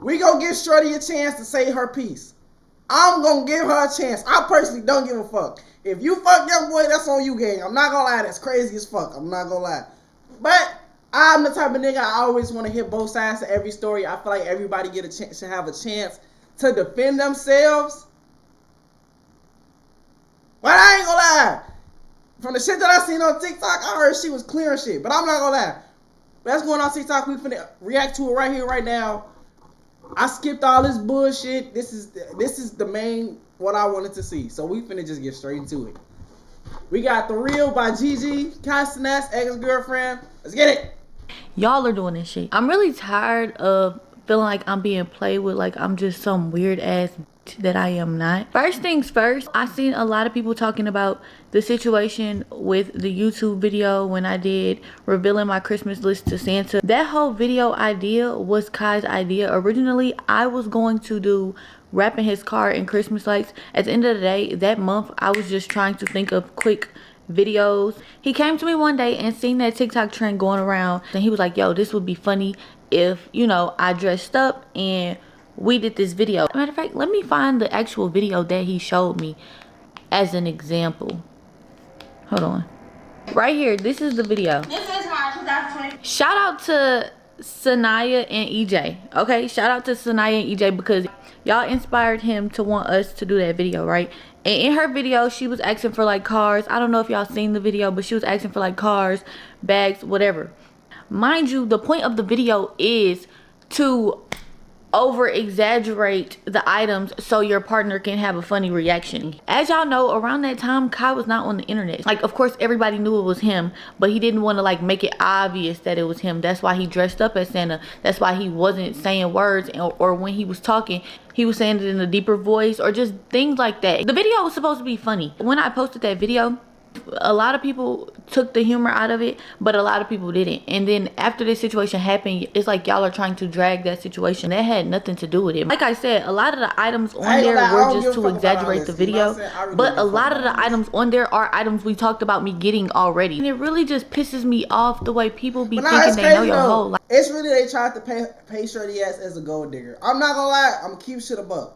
We gonna give Shorty a chance to say her piece. I'm gonna give her a chance. I personally don't give a fuck. If you fuck young boy, that's on you, gang. I'm not gonna lie, that's crazy as fuck. I'm not gonna lie. But I'm the type of nigga I always want to hit both sides of every story. I feel like everybody get a chance, should have a chance to defend themselves. But I ain't gonna lie. From the shit that I seen on TikTok, I heard she was clearing shit. But I'm not gonna lie. That's going on TikTok. We finna react to it right here, right now. I skipped all this bullshit. This is the main what I wanted to see. So we finna just get straight into it. We got The Real by Gigi, Castanet's ex-girlfriend. Let's get it. Y'all are doing this shit. I'm really tired of feeling like I'm being played with, like I'm just some weird ass that I am not. First things first, I seen a lot of people talking about the situation with the YouTube video when I did revealing my Christmas list to Santa. That whole video idea was Kai's idea. Originally, I was going to do wrapping his car in Christmas lights. At the end of the day, that month, I was just trying to think of quick videos. He came to me one day and seen that TikTok trend going around, and he was like, yo, this would be funny if, you know, I dressed up and we did this video. Matter of fact, let me find the actual video that he showed me as an example. Hold on. Right here, this is the video. This is my 2020. Shout out to Sanaya and EJ. Okay, shout out to Sanaya and EJ because y'all inspired him to want us to do that video, right? And in her video, she was asking for like cars. I don't know if y'all seen the video, but she was asking for like cars, bags, whatever. Mind you, the point of the video is to over exaggerate the items so your partner can have a funny reaction. As y'all know, around that time, Kai was not on the internet. Like, of course, everybody knew it was him, but he didn't want to like make it obvious that it was him. That's why he dressed up as Santa. That's why he wasn't saying words, or when he was talking, he was saying it in a deeper voice or just things like that. The video was supposed to be funny. When I posted that video, a lot of people took the humor out of it, but a lot of people didn't. And then after this situation happened, it's like y'all are trying to drag that situation. That had nothing to do with it. Like I said, a lot of the items on there were just to exaggerate the video, but a lot of the items on there are items we talked about me getting already. And it really just pisses me off the way people be thinking they know your whole life. It's really they tried to pay Shorty ass as a gold digger. I'm not gonna lie, I'm gonna keep shit above.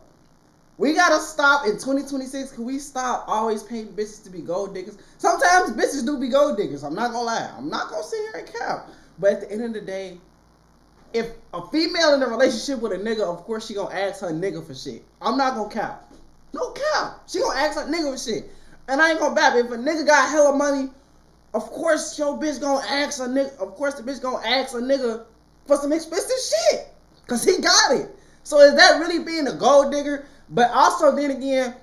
We gotta stop in 2026. Can we stop always paying bitches to be gold diggers? Sometimes bitches do be gold diggers. I'm not gonna lie. I'm not gonna sit here and cap. But at the end of the day, if a female in a relationship with a nigga, of course she gonna ask her nigga for shit. I'm not gonna cap. No cap. She gonna ask her nigga for shit. And I ain't gonna bap. If a nigga got hella money, of course your bitch gonna ask a nigga. Of course the bitch gonna ask a nigga for some expensive shit. Cause he got it. So is that really being a gold digger? But also, then again,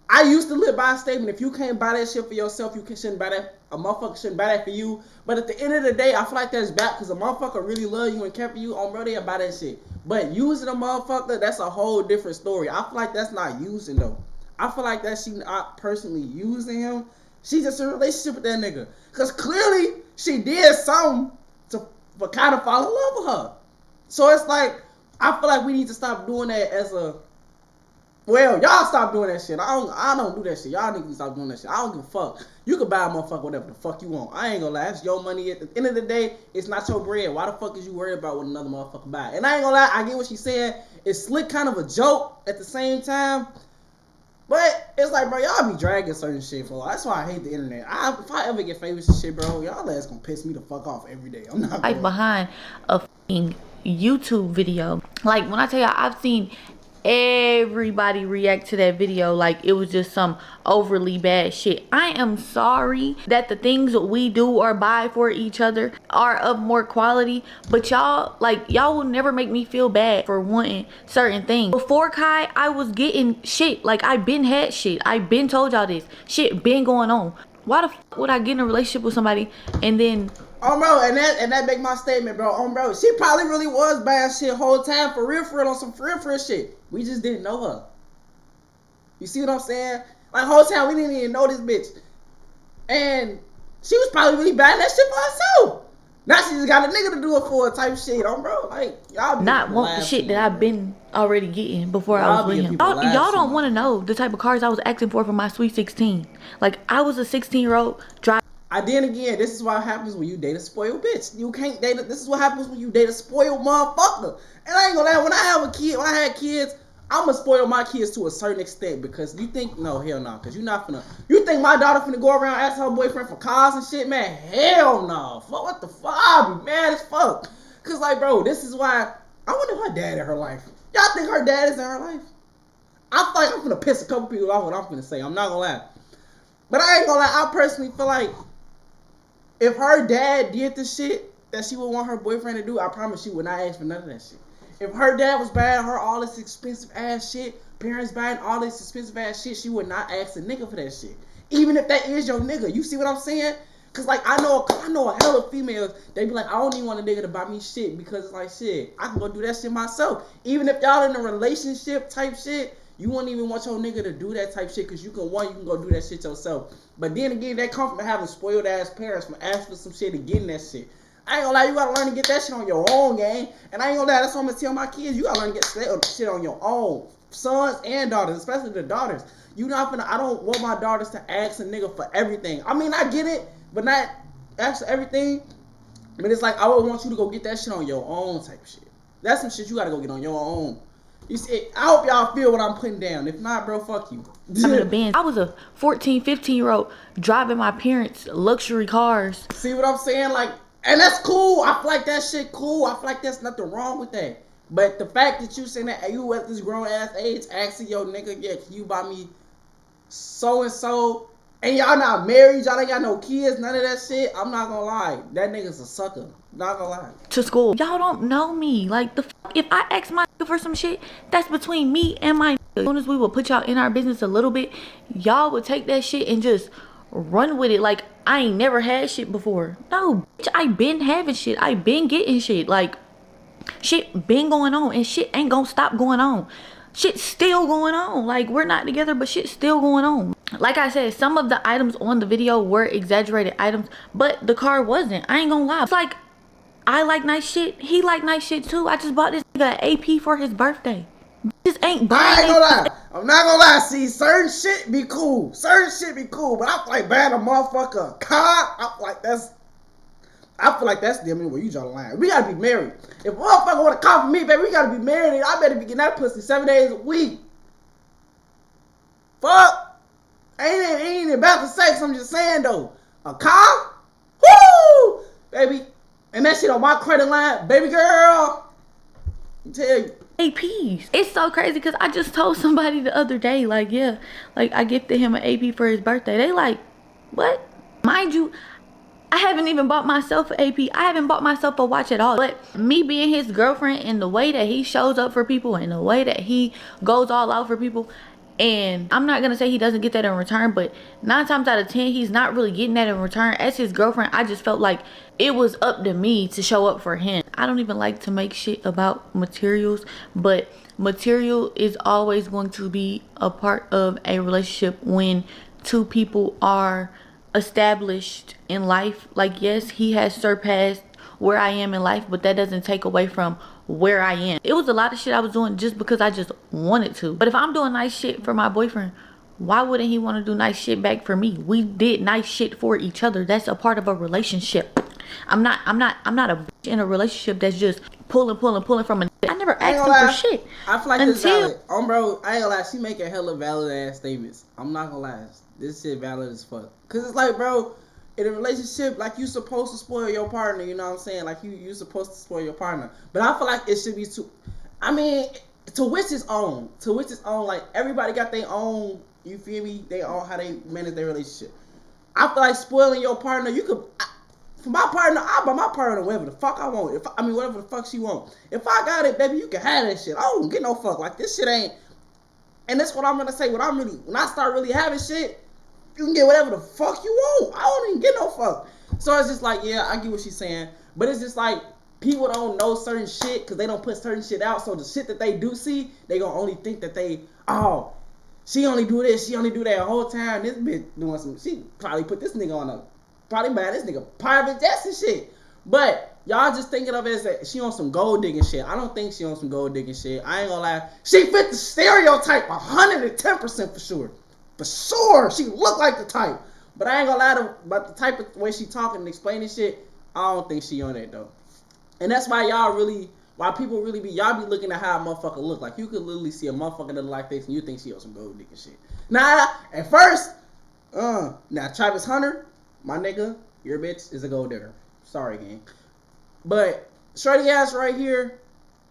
I used to live by a statement: if you can't buy that shit for yourself, shouldn't buy that. A motherfucker shouldn't buy that for you. But at the end of the day, I feel like that's bad because a motherfucker really love you and care for you. On bro, they'll buy that shit. But using a motherfucker, that's a whole different story. I feel like that's not using though. I feel like that she not personally using him. She's just in a relationship with that nigga. Cause clearly she did something for kind of fall in love with her. So it's like I feel like we need to stop doing that as a. Well, y'all stop doing that shit. I don't do that shit. Y'all niggas stop doing that shit. I don't give a fuck. You can buy a motherfucker whatever the fuck you want. I ain't gonna lie. It's your money. At the end of the day, it's not your bread. Why the fuck is you worried about what another motherfucker buy? And I ain't gonna lie. I get what she said. It's slick, kind of a joke at the same time. But it's like, bro, y'all be dragging certain shit for. That's why I hate the internet. If I ever get famous and shit, bro, y'all ass gonna piss me the fuck off every day. I'm not like behind a fucking YouTube video. Like when I tell y'all, I've seen everybody react to that video like it was just some overly bad shit. I am sorry that the things we do or buy for each other are of more quality, but y'all will never make me feel bad for wanting certain things. Before Kai, I was getting shit. Like I been had shit. I been told y'all this shit been going on. Why the fuck would I get in a relationship with somebody and then bro, and that make my statement, bro. Bro, she probably really was buying shit whole time for real on some for real shit. We just didn't know her. You see what I'm saying? Like whole time we didn't even know this bitch, and she was probably really buying that shit for herself. Now she just got a nigga to do it for her type shit, bro. Like y'all not want the shit that I've been already getting before I was with him. Y'all don't want to know the type of cars I was asking for my sweet 16. Like I was a 16-year-old driving. Then again, this is what happens when you date a spoiled bitch. You can't date it. This is what happens when you date a spoiled motherfucker. And I ain't gonna lie, when I had kids, I'ma spoil my kids to a certain extent because you think, no, hell no, because you think my daughter finna go around ask her boyfriend for cars and shit, man? Hell no. Fuck, what the fuck? I'll be mad as fuck. Cause like, bro, this is why, I wonder if her dad in her life. Y'all think her dad is in her life? I feel like I'm finna piss a couple people off what I'm finna say. I'm not gonna lie. But I ain't gonna lie, I personally feel like if her dad did the shit that she would want her boyfriend to do, I promise she would not ask for none of that shit. If her dad was buying her all this expensive ass shit, parents buying all this expensive ass shit, she would not ask a nigga for that shit. Even if that is your nigga. You see what I'm saying? Cause like I know a hell of females, they be like, I don't even want a nigga to buy me shit because it's like shit, I can go do that shit myself. Even if y'all in a relationship type shit, you wouldn't even want your nigga to do that type shit because you can go do that shit yourself. But then again, that comes from having spoiled ass parents from asking for some shit and getting that shit. I ain't gonna lie, you gotta learn to get that shit on your own, gang. And I ain't gonna lie, that's what I'm gonna tell my kids. You gotta learn to get shit on your own. Sons and daughters, especially the daughters. I don't want my daughters to ask a nigga for everything. I mean, I get it, but not ask for everything. But it's like, I would want you to go get that shit on your own type shit. That's some shit you gotta go get on your own. You see, I hope y'all feel what I'm putting down. If not, bro, fuck you. I'm in a Benz. I was a 14, 15-year-old driving my parents' luxury cars. See what I'm saying? Like, and that's cool. I feel like that shit cool. I feel like there's nothing wrong with that. But the fact that you saying that you at this grown ass age asking your nigga, yeah, can you buy me so and so, and y'all not married, y'all ain't got no kids, none of that shit, I'm not gonna lie, that nigga's a sucker. Not gonna lie. To school. Y'all don't know me. Like, if I ask my nigga for some shit, that's between me and my nigga. As soon as we will put y'all in our business a little bit, y'all would take that shit and just run with it. Like, I ain't never had shit before. No, bitch, I been having shit. I been getting shit. Like, shit been going on, and shit ain't gonna stop going on. Shit's still going on. Like, we're not together, but shit's still going on. Like I said, some of the items on the video were exaggerated items, but the car wasn't. I ain't gonna lie. It's like, I like nice shit. He like nice shit too. I just bought this nigga an AP for his birthday. This ain't buying. I ain't gonna lie. I'm not gonna lie. See, certain shit be cool. Certain shit be cool. But I feel like buying a motherfucker a car, I feel like that's the only way you draw the line. We gotta be married. If a motherfucker want a car for me, baby, we gotta be married. I better be getting that pussy 7 days a week. Fuck. Ain't about the sex. I'm just saying though. A car? Woo! Baby. And that shit on my credit line, baby girl. I tell you. APs. It's so crazy because I just told somebody the other day, like, yeah, like I gifted him an AP for his birthday. They like, what? Mind you, I haven't even bought myself an AP. I haven't bought myself a watch at all. But me being his girlfriend and the way that he shows up for people and the way that he goes all out for people, and I'm not gonna say he doesn't get that in return, but 9 times out of 10 he's not really getting that in return. As his girlfriend, I just felt like it was up to me to show up for him. I don't even like to make shit about materials, but material is always going to be a part of a relationship when two people are established in life. Like, yes, he has surpassed where I am in life, but that doesn't take away from where I am. It was a lot of shit I was doing just because I just wanted to. But if I'm doing nice shit for my boyfriend, why wouldn't he want to do nice shit back for me? We did nice shit for each other. That's a part of a relationship. I'm not a bitch in a relationship that's just pulling from a nigga. I never asked him for shit. I feel like this valid. Bro, I ain't gonna lie, she making hella valid ass statements. I'm not gonna lie. This shit valid as fuck. Cause it's like, bro, in a relationship, like, you supposed to spoil your partner, you know what I'm saying? Like, you supposed to spoil your partner. But I feel like it should be to which its own. To which its own. Like, everybody got their own, you feel me? They own how they manage their relationship. I feel like spoiling your partner, for my partner, I buy my partner whatever the fuck I want. Whatever the fuck she want. If I got it, baby, you can have that shit. I don't get no fuck. Like, this shit ain't. And that's what I'm gonna say. When I start really having shit, you can get whatever the fuck you want. I don't even get no fuck. So it's just like, yeah, I get what she's saying. But it's just like, people don't know certain shit because they don't put certain shit out. So the shit that they do see, they gonna only think that she only do this, she only do that the whole time. This bitch doing some, she probably put this nigga on probably buy this nigga private jets and shit. But y'all just thinking of it as that she on some gold digging shit. I don't think she on some gold digging shit. I ain't gonna lie. She fit the stereotype 110% for sure. For sure, she look like the type. But I ain't gonna lie to about the type of way she talking and explaining shit. I don't think she on that though. And that's why why people really y'all be looking at how a motherfucker look. Like you could literally see a motherfucker that look like this and you think she on some gold nigga shit. Nah, at first, now Travis Hunter, my nigga, your bitch is a gold digger. Sorry, gang. But shorty ass right here,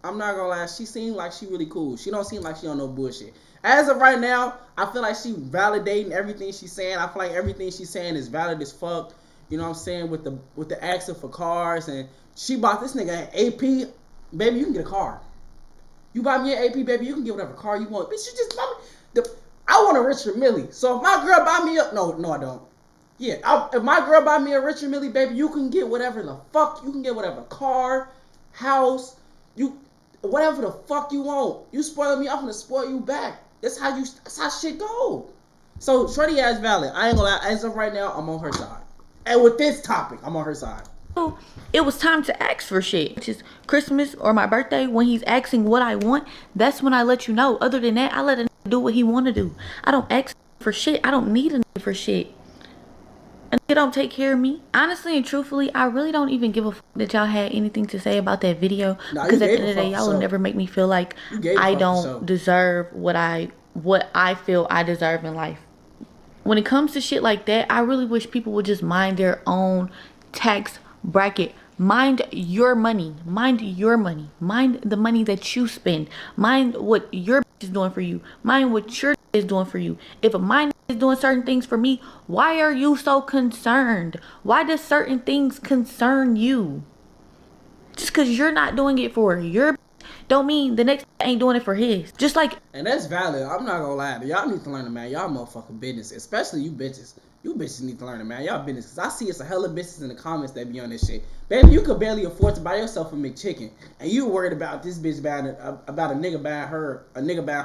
I'm not gonna lie, she seems like she really cool. She don't seem like she on no bullshit. As of right now, I feel like she validating everything she's saying. I feel like everything she's saying is valid as fuck. You know what I'm saying? With the accent for cars, and she bought this nigga an AP. Baby, you can get a car. You buy me an AP, baby, you can get whatever car you want. Bitch, you just buy me. I want a Richard Millie. So if my girl buy me a no, I don't. Yeah, if my girl buy me a Richard Millie, baby, you can get whatever the fuck. You can get whatever car, house, whatever the fuck you want. You spoil me, I'm gonna spoil you back. That's how shit go. So shorty ass valid. I ain't gonna lie. As of right now, I'm on her side. And with this topic, I'm on her side. It was time to ask for shit, which is Christmas or my birthday. When he's asking what I want, that's when I let you know. Other than that, I let him do what he want to do. I don't ask for shit. I don't need a nigga for shit. A nigga don't take care of me. Honestly and truthfully, I really don't even give a fuck that y'all had anything to say about that video. Because at the end of the day, y'all will never make me feel like I don't deserve what I feel I deserve in life. When it comes to shit like that, I really wish people would just mind their own tax bracket. Mind your money. Mind your money. Mind the money that you spend. Mind what your bitch is doing for you. Mind what your is doing for you. If a mine is doing certain things for me, why are you so concerned? Why does certain things concern you? Just because you're not doing it for your don't mean the next ain't doing it for his. Just like, and that's valid. I'm not gonna lie. Y'all need to learn to man. Y'all motherfucking business, especially you bitches. You bitches need to learn to man. Y'all business. Cause I see it's a hella bitches in the comments that be on this shit. Baby, you could barely afford to buy yourself a McChicken, and you worried about this bitch buying about a nigga buying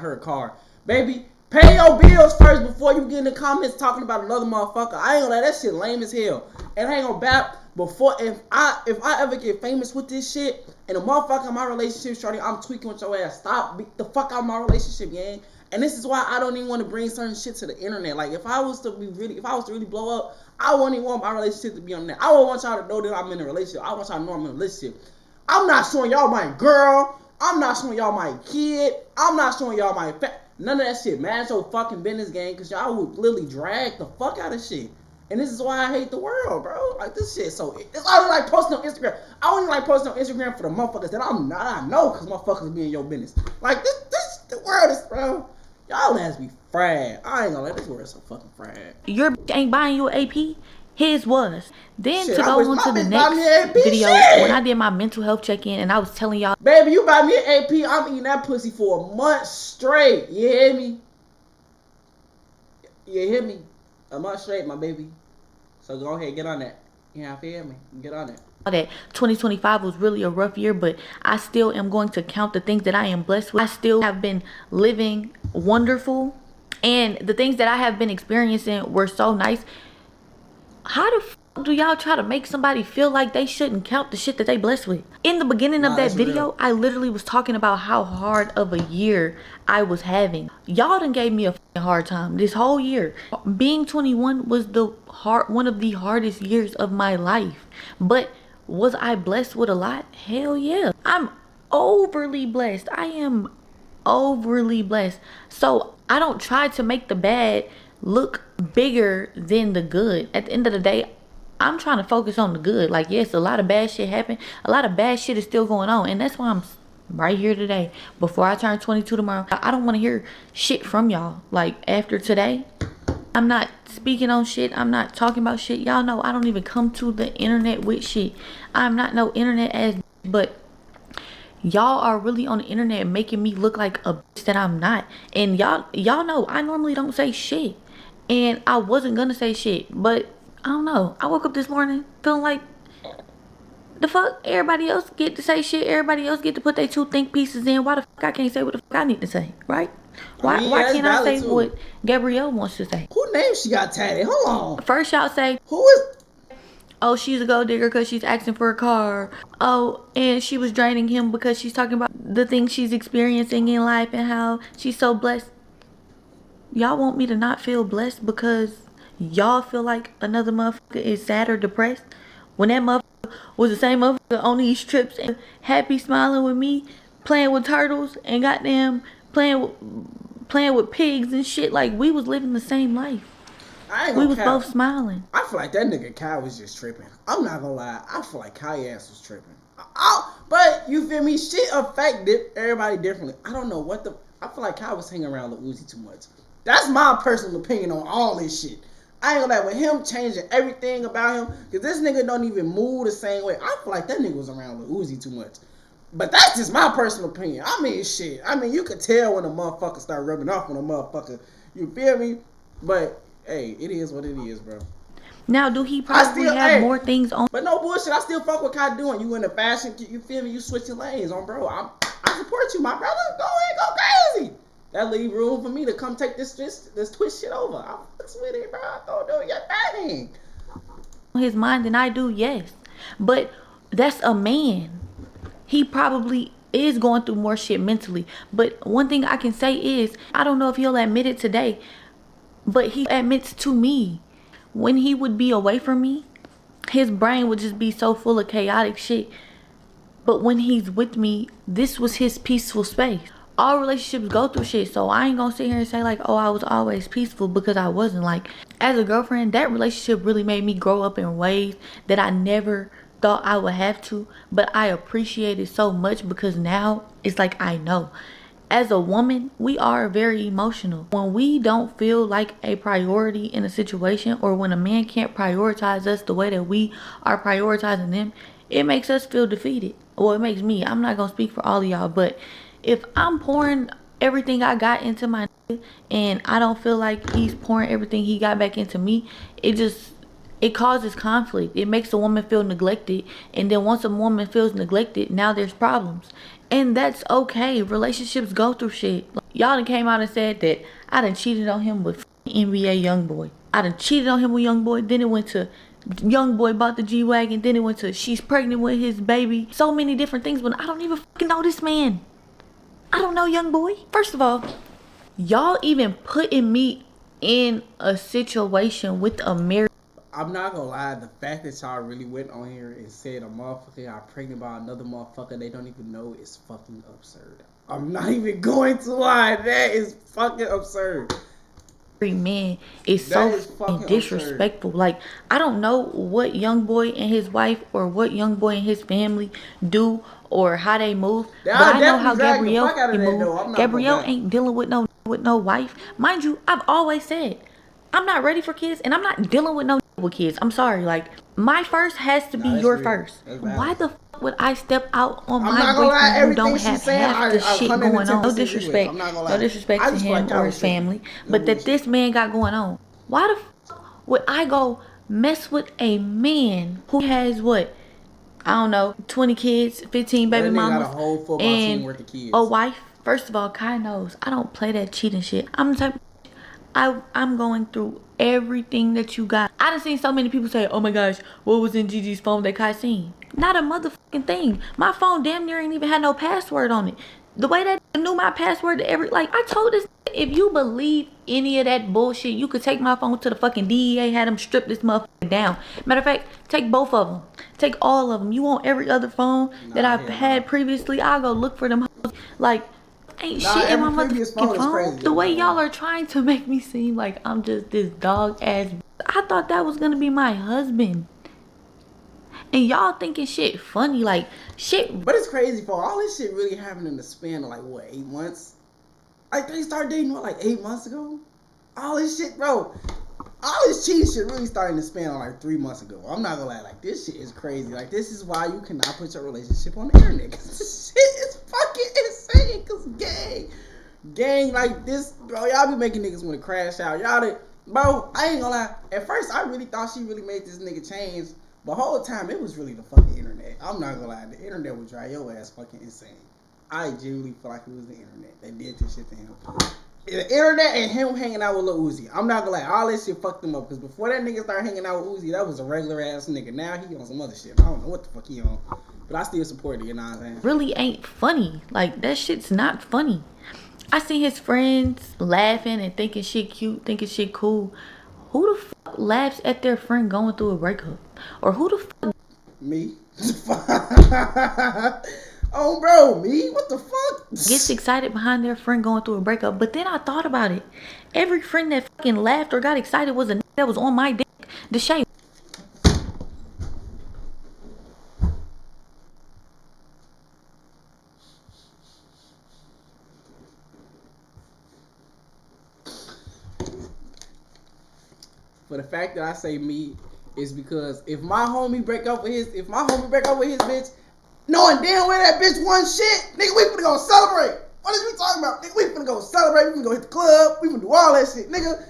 her a car. Baby, pay your bills first before you get in the comments talking about another motherfucker. I ain't gonna lie, that shit lame as hell. And I ain't gonna bat before if I ever get famous with this shit and a motherfucker in my relationship, shorty, I'm tweaking with your ass. Stop the fuck out of my relationship, gang. And this is why I don't even want to bring certain shit to the internet. Like if I was to really blow up, I wouldn't even want my relationship to be on there. I don't want y'all to know that I'm in a relationship. I want y'all to know I'm in a relationship. I'm not showing y'all my girl. I'm not showing y'all my kid. I'm not showing y'all my none of that shit. Man, it's your fucking business, gang, because y'all would literally drag the fuck out of shit. And this is why I hate the world, bro. Like this shit. So it's all like posting on Instagram. I only like posting on Instagram for the motherfuckers that I know, because motherfuckers be in your business. Like this the world is, bro. Y'all ass be fried. I ain't gonna let this world so fucking fried. Your ain't buying you an AP. His was. Then shit, to go on to the next video, when I did my mental health check-in and I was telling y'all, baby, you buy me an AP, I'm eating that pussy for a month straight. You hear me? You hear me? A month straight, my baby. So go ahead, get on that. Yeah, feel me? Get on it. That 2025 was really a rough year, but I still am going to count the things that I am blessed with. I still have been living wonderful, and the things that I have been experiencing were so nice. How the fuck do y'all try to make somebody feel like they shouldn't count the shit that they blessed with? In the beginning of that video, real. I literally was talking about how hard of a year I was having. Y'all done gave me a hard time this whole year. Being 21 was one of the hardest years of my life. But was I blessed with a lot? Hell yeah. I'm overly blessed. I am overly blessed. So I don't try to make the bad look bigger than the good. At the end of the day, I'm trying to focus on the good. Like, yes, a lot of bad shit happened. A lot of bad shit is still going on. And that's why I'm right here today. Before I turn 22 tomorrow, I don't want to hear shit from y'all. Like, after today, I'm not speaking on shit. I'm not talking about shit. Y'all know I don't even come to the internet with shit. I'm not no internet ass, but y'all are really on the internet making me look like a bitch that I'm not. And y'all know I normally don't say shit. And I wasn't gonna say shit, but I don't know. I woke up this morning feeling like the fuck everybody else get to say shit. Everybody else get to put their two think pieces in. Why the fuck I can't say what the fuck I need to say, right? Why can't I say what Gabrielle wants to say? Who name she got tatted? Hold on. First y'all say, who is? Oh, she's a gold digger because she's asking for a car. Oh, and she was draining him because she's talking about the things she's experiencing in life and how she's so blessed. Y'all want me to not feel blessed because y'all feel like another motherfucker is sad or depressed, when that motherfucker was the same motherfucker on these trips and happy smiling with me, playing with turtles and goddamn playing with pigs and shit, like we was living the same life. I ain't We gonna was cap. both smiling. I feel like that nigga Kai was just tripping. I'm not gonna lie. I feel like Kai ass was tripping. But you feel me? Shit affected everybody differently. I don't know what the. I feel like Kai was hanging around Lil Uzi too much. That's my personal opinion on all this shit. I ain't gonna lie, with him changing everything about him, because this nigga don't even move the same way. I feel like that nigga was around Lil Uzi too much. But that's just my personal opinion. I mean, shit. I mean, you could tell when a motherfucker start rubbing off on a motherfucker. You feel me? But, hey, it is what it is, bro. Now, do he probably have more things on? But no bullshit. I still fuck with Kai doing. You in the fashion, you feel me? You switching lanes on, bro. I support you, my brother. Go ahead, go crazy. That leave room for me to come take this twist shit over. I fucks with it, bro. Go do your thing. His mind than I do, yes. But that's a man. He probably is going through more shit mentally. But one thing I can say is, I don't know if he'll admit it today, but he admits to me, when he would be away from me, his brain would just be so full of chaotic shit. But when he's with me, this was his peaceful space. All relationships go through shit, so I ain't gonna sit here and say like, oh, I was always peaceful, because I wasn't. Like, as a girlfriend, that relationship really made me grow up in ways that I never thought I would have to, but I appreciate it so much because now it's like I know. As a woman, we are very emotional. When we don't feel like a priority in a situation, or when a man can't prioritize us the way that we are prioritizing them, it makes us feel defeated. Well, it makes me. I'm not gonna speak for all of y'all, but if I'm pouring everything I got into my nigga and I don't feel like he's pouring everything he got back into me, it causes conflict. It makes a woman feel neglected, and then once a woman feels neglected, now there's problems. And that's okay. Relationships go through shit. Like, y'all done came out and said that I done cheated on him with NBA Youngboy. I done cheated on him with Youngboy. Then it went to Youngboy bought the G-Wagon. Then it went to she's pregnant with his baby. So many different things, but I don't even fucking know this man. I don't know Youngboy. First of all, y'all even putting me in a situation with a married. I'm not gonna lie, the fact that y'all really went on here and said a motherfucker got pregnant by another motherfucker they don't even know is fucking absurd. I'm not even going to lie, that is fucking absurd. Man is so fucking disrespectful. Absurd. Like, I don't know what Youngboy and his wife or what Youngboy and his family do or how they move, but I know how Gabrielle move. Gabrielle ain't dealing with no wife. Mind you, I've always said I'm not ready for kids, and I'm not dealing with no with kids. I'm sorry. Like, my first has to be your first. Why the fuck would I step out on my boyfriend who don't have half the shit going on? No disrespect. No disrespect to him or his family. But that this man got going on. Why the fuck would I go mess with a man who has what? I don't know, 20 kids, 15 baby mamas, got a whole football team worth of kids. A wife? First of all, Kai knows I don't play that cheating shit. I'm the type of I'm going through everything that you got. I done seen so many people say, oh my gosh, what was in Gigi's phone that Kai seen? Not a motherfucking thing. My phone damn near ain't even had no password on it. The way that knew my password to like, I told this, if you believe any of that bullshit, you could take my phone to the fucking DEA, had them strip this motherfucker down. Matter of fact, take both of them. Take all of them. You want every other phone that I've had previously? I'll go look for them. Like, ain't shit in my motherfucking phone. The way y'all are trying to make me seem like I'm just this dog ass. I thought that was gonna be my husband. And y'all thinking shit funny, like shit. But it's crazy for all this shit really happened in the span of like what, 8 months? Like they started dating what, like 8 months ago? All this shit, bro. All this cheating shit really started in the span of like 3 months ago. I'm not gonna lie, like this shit is crazy. Like this is why you cannot put your relationship on the internet. Cause this shit is fucking insane. Cause gang like this, bro. Y'all be making niggas want to crash out. Bro, I ain't gonna lie. At first, I really thought she really made this nigga change. But the whole time, it was really the fucking internet. I'm not gonna lie. The internet would drive your ass fucking insane. I genuinely feel like it was the internet that did this shit to him. The internet and him hanging out with Lil Uzi. I'm not gonna lie. All this shit fucked him up. Because before that nigga started hanging out with Uzi, that was a regular ass nigga. Now he on some other shit. I don't know what the fuck he on. But I still support it, you know what I'm saying? Really ain't funny. Like, that shit's not funny. I see his friends laughing and thinking shit cute, thinking shit cool. Who the fuck laughs at their friend going through a breakup? Or who the fuck Me? Oh, bro, me? What the fuck? gets excited behind their friend going through a breakup? But then I thought about it. Every friend that fucking laughed or got excited was a nigga that was on my dick. Deshae. For the fact that I say me is because if my homie break up with his bitch, knowing damn well that bitch won shit, nigga, we finna go celebrate. What is we talking about? Nigga, we finna go celebrate. We finna go hit the club. We finna do all that shit. Nigga,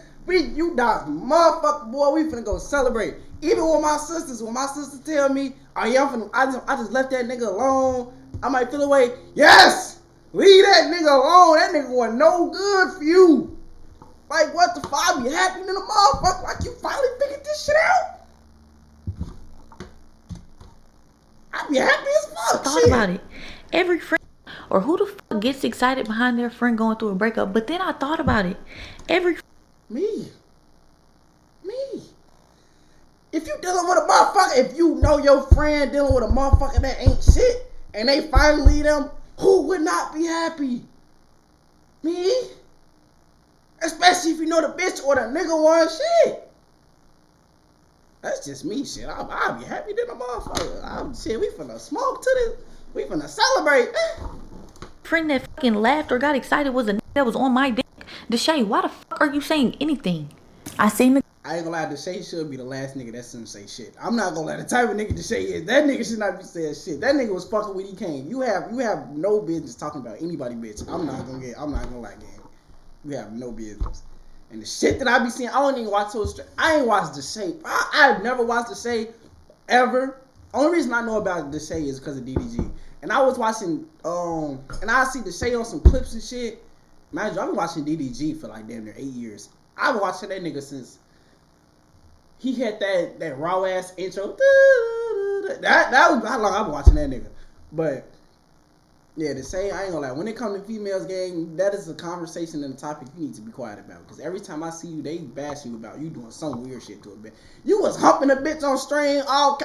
you dog motherfucker, boy, we finna go celebrate. Even with my sisters, when my sisters tell me, oh yeah, I just left that nigga alone, I might feel away. Yes! Leave that nigga alone. That nigga was no good for you. Like, what the fuck? I be happy in the motherfucker. Like, you finally figured this shit out? I be happy as fuck. Thought about it. Every friend, or who the fuck gets excited behind their friend going through a breakup? But then I thought about it. Me. If you dealing with a motherfucker, if you know your friend dealing with a motherfucker that ain't shit, and they finally leave them, who would not be happy? Me? Especially if you know the bitch or the nigga want shit. That's just me, shit. I'll be happy than a motherfucker. Shit, we finna smoke to this. We finna celebrate. Friend that fucking laughed or got excited was a nigga that was on my dick. Deshae, why the fuck are you saying anything? I ain't gonna lie, Deshae should be the last nigga that shouldn't say shit. I'm not gonna lie, the type of nigga Deshae is, that nigga should not be saying shit. That nigga was fucking when he came. You have no business talking about anybody, bitch. I'm not gonna lie, gang. You have no business. And the shit that I be seeing, I don't even watch those. I ain't watched Deshae. I've never watched Deshae ever. Only reason I know about Deshae is because of DDG. And I was watching, and I see Deshae on some clips and shit. Mind you, I've been watching DDG for like damn near 8 years. I've been watching that nigga since he had that raw ass intro. That was how long I've been watching that nigga. But yeah, to say, I ain't gonna lie, when it comes to females, gang, that is a conversation and a topic you need to be quiet about. Because every time I see you, they bash you about you doing some weird shit to a bitch. You was humping a bitch on string all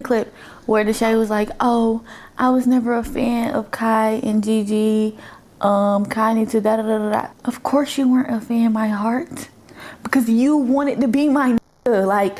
clip where Deshae was like, oh, I was never a fan of Kai and Gigi. Kai needs to da da da da. Of course you weren't a fan, my heart. Because you wanted to be my nigga. Like,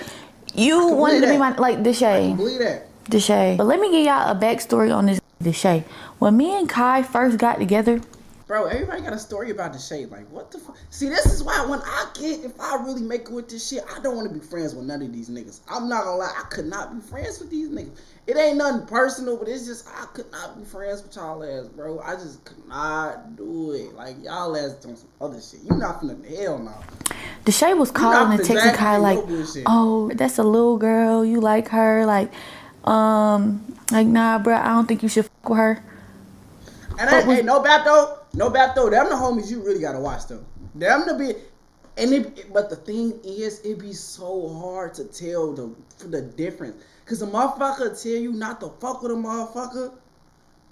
you wanted to be my, like, Deshae. I can believe that. Deshae. But let me give y'all a backstory on this Deshae. When me and Kai first got together, bro, everybody got a story about Deshae. Like, what the fuck? See, this is why when if I really make it with this shit, I don't want to be friends with none of these niggas. I'm not gonna lie, I could not be friends with these niggas. It ain't nothing personal, but it's just, I could not be friends with y'all ass, bro. I just could not do it. Like, y'all ass doing some other shit. You not finna, hell no. Deshae was calling and texting Kai like, oh, that's a little girl, you like her, like, nah, bro, I don't think you should fuck with her. And hey, no bap though. Them the homies you really gotta watch though. Them to be, but the thing is, it be so hard to tell the difference. Cause a motherfucker tell you not to fuck with a motherfucker,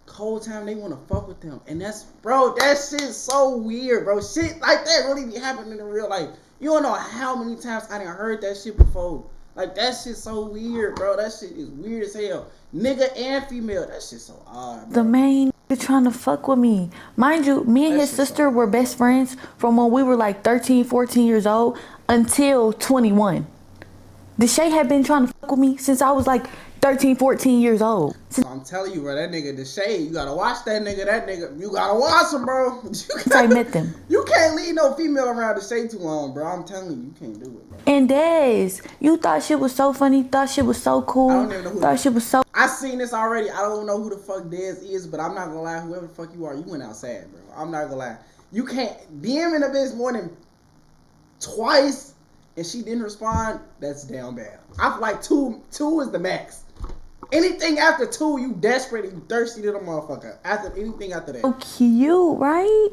whole time they wanna fuck with them. And that's, bro, that shit's so weird, bro. Shit like that really be happening in real life. You don't know how many times I done heard that shit before. Like, that shit's so weird, bro. That shit is weird as hell. Nigga and female, that shit's so odd, bro. The main nigga trying to fuck with me. Mind you, me and his sister were best friends from when we were like 13, 14 years old until 21. Deshae had been trying to fuck with me since I was like 13, 14 years old. I'm telling you, bro, that nigga Deshae, you gotta watch that nigga, you gotta watch him, bro. I met them. You can't leave no female around Deshae too long, bro. I'm telling you, you can't do it, bro. And Des, you thought shit was so funny, thought shit was so cool. I don't even know who thought shit was so... I seen this already. I don't know who the fuck Des is, but I'm not gonna lie, whoever the fuck you are, you went outside, bro. I'm not gonna lie. You can't DM in a bitch more than twice and she didn't respond, that's damn bad. I feel like two is the max. Anything after 2, you desperate and you thirsty to the motherfucker. Anything after that. So cute, right?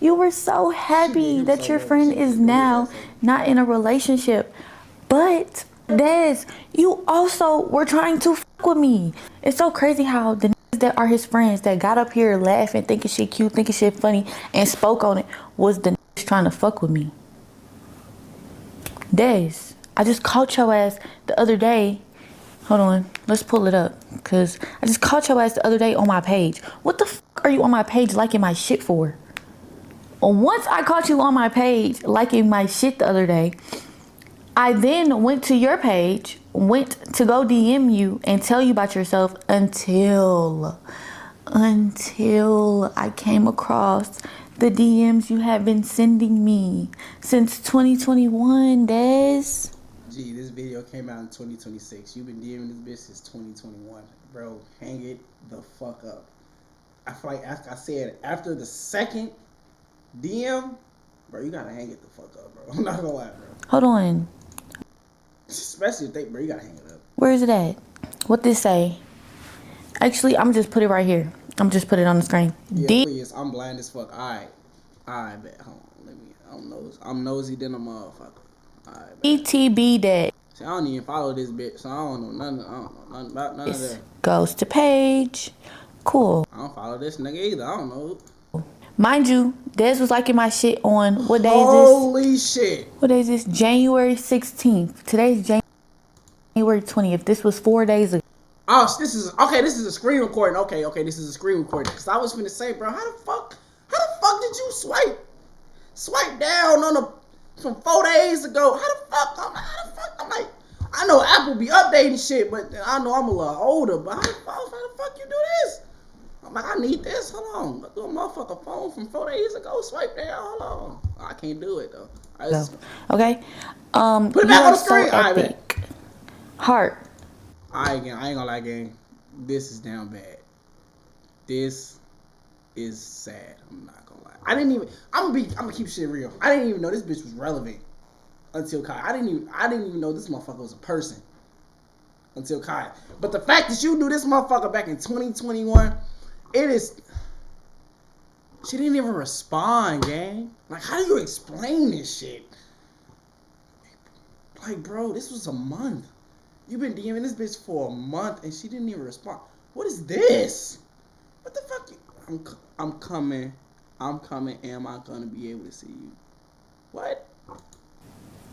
You were so happy that your friend is now not in a relationship. But, Des, you also were trying to fuck with me. It's so crazy how the niggas that are his friends that got up here laughing, thinking shit cute, thinking shit funny, and spoke on it, was the niggas trying to fuck with me. Des, I just caught your ass the other day. Hold on, let's pull it up. Cause I just caught your ass the other day on my page. What the fuck are you on my page liking my shit for? Once I caught you on my page liking my shit the other day, I then went to your page, went to go DM you and tell you about yourself until I came across the DMs you have been sending me since 2021, Des. Gee, this video came out in 2026. You've been DMing this bitch since 2021. Bro, hang it the fuck up. I feel like, as I said, after the second DM, bro, you gotta hang it the fuck up, bro. I'm not gonna lie, bro. Hold on. Especially if they, bro, you gotta hang it up. Where is it at? What this say? Actually, I'm just put it right here. I'm just put it on the screen. Yeah, please. I'm blind as fuck. Alright, bet. Hold on. Let me. I'm nosy than a motherfucker. Alright, ETB that. See, I don't even follow this bitch, so I don't know nothing about none of that. Goes to page. Cool. I don't follow this nigga either. I don't know. Mind you, Des was liking my shit on what day Holy is this? Shit. What day is this? January 16th. Today's January 20th. This was 4 days ago. Oh, this is a screen recording. Okay, this is a screen recording. Cause I was finna say, bro, how the fuck did you swipe down on from 4 days ago? How the fuck? I'm like, I know Apple be updating shit, but I know I'm a little older. But how the fuck you do this? I'm like, I need this. Hold on. I do a motherfucker phone from 4 days ago. Swipe down. Hold on. I can't do it though. Okay. Put it back on the screen. All right, Heart. I ain't gonna lie, gang. This is down bad. This is sad. I'm not gonna lie. I'm gonna keep shit real. I didn't even know this bitch was relevant until Kai. I didn't even know this motherfucker was a person until Kai. But the fact that you knew this motherfucker back in 2021, it is. She didn't even respond, gang. Like, how do you explain this shit? Like, bro, this was a month. You've been DMing this bitch for a month and she didn't even respond. What is this? What the fuck? I'm coming. Am I gonna be able to see you? What?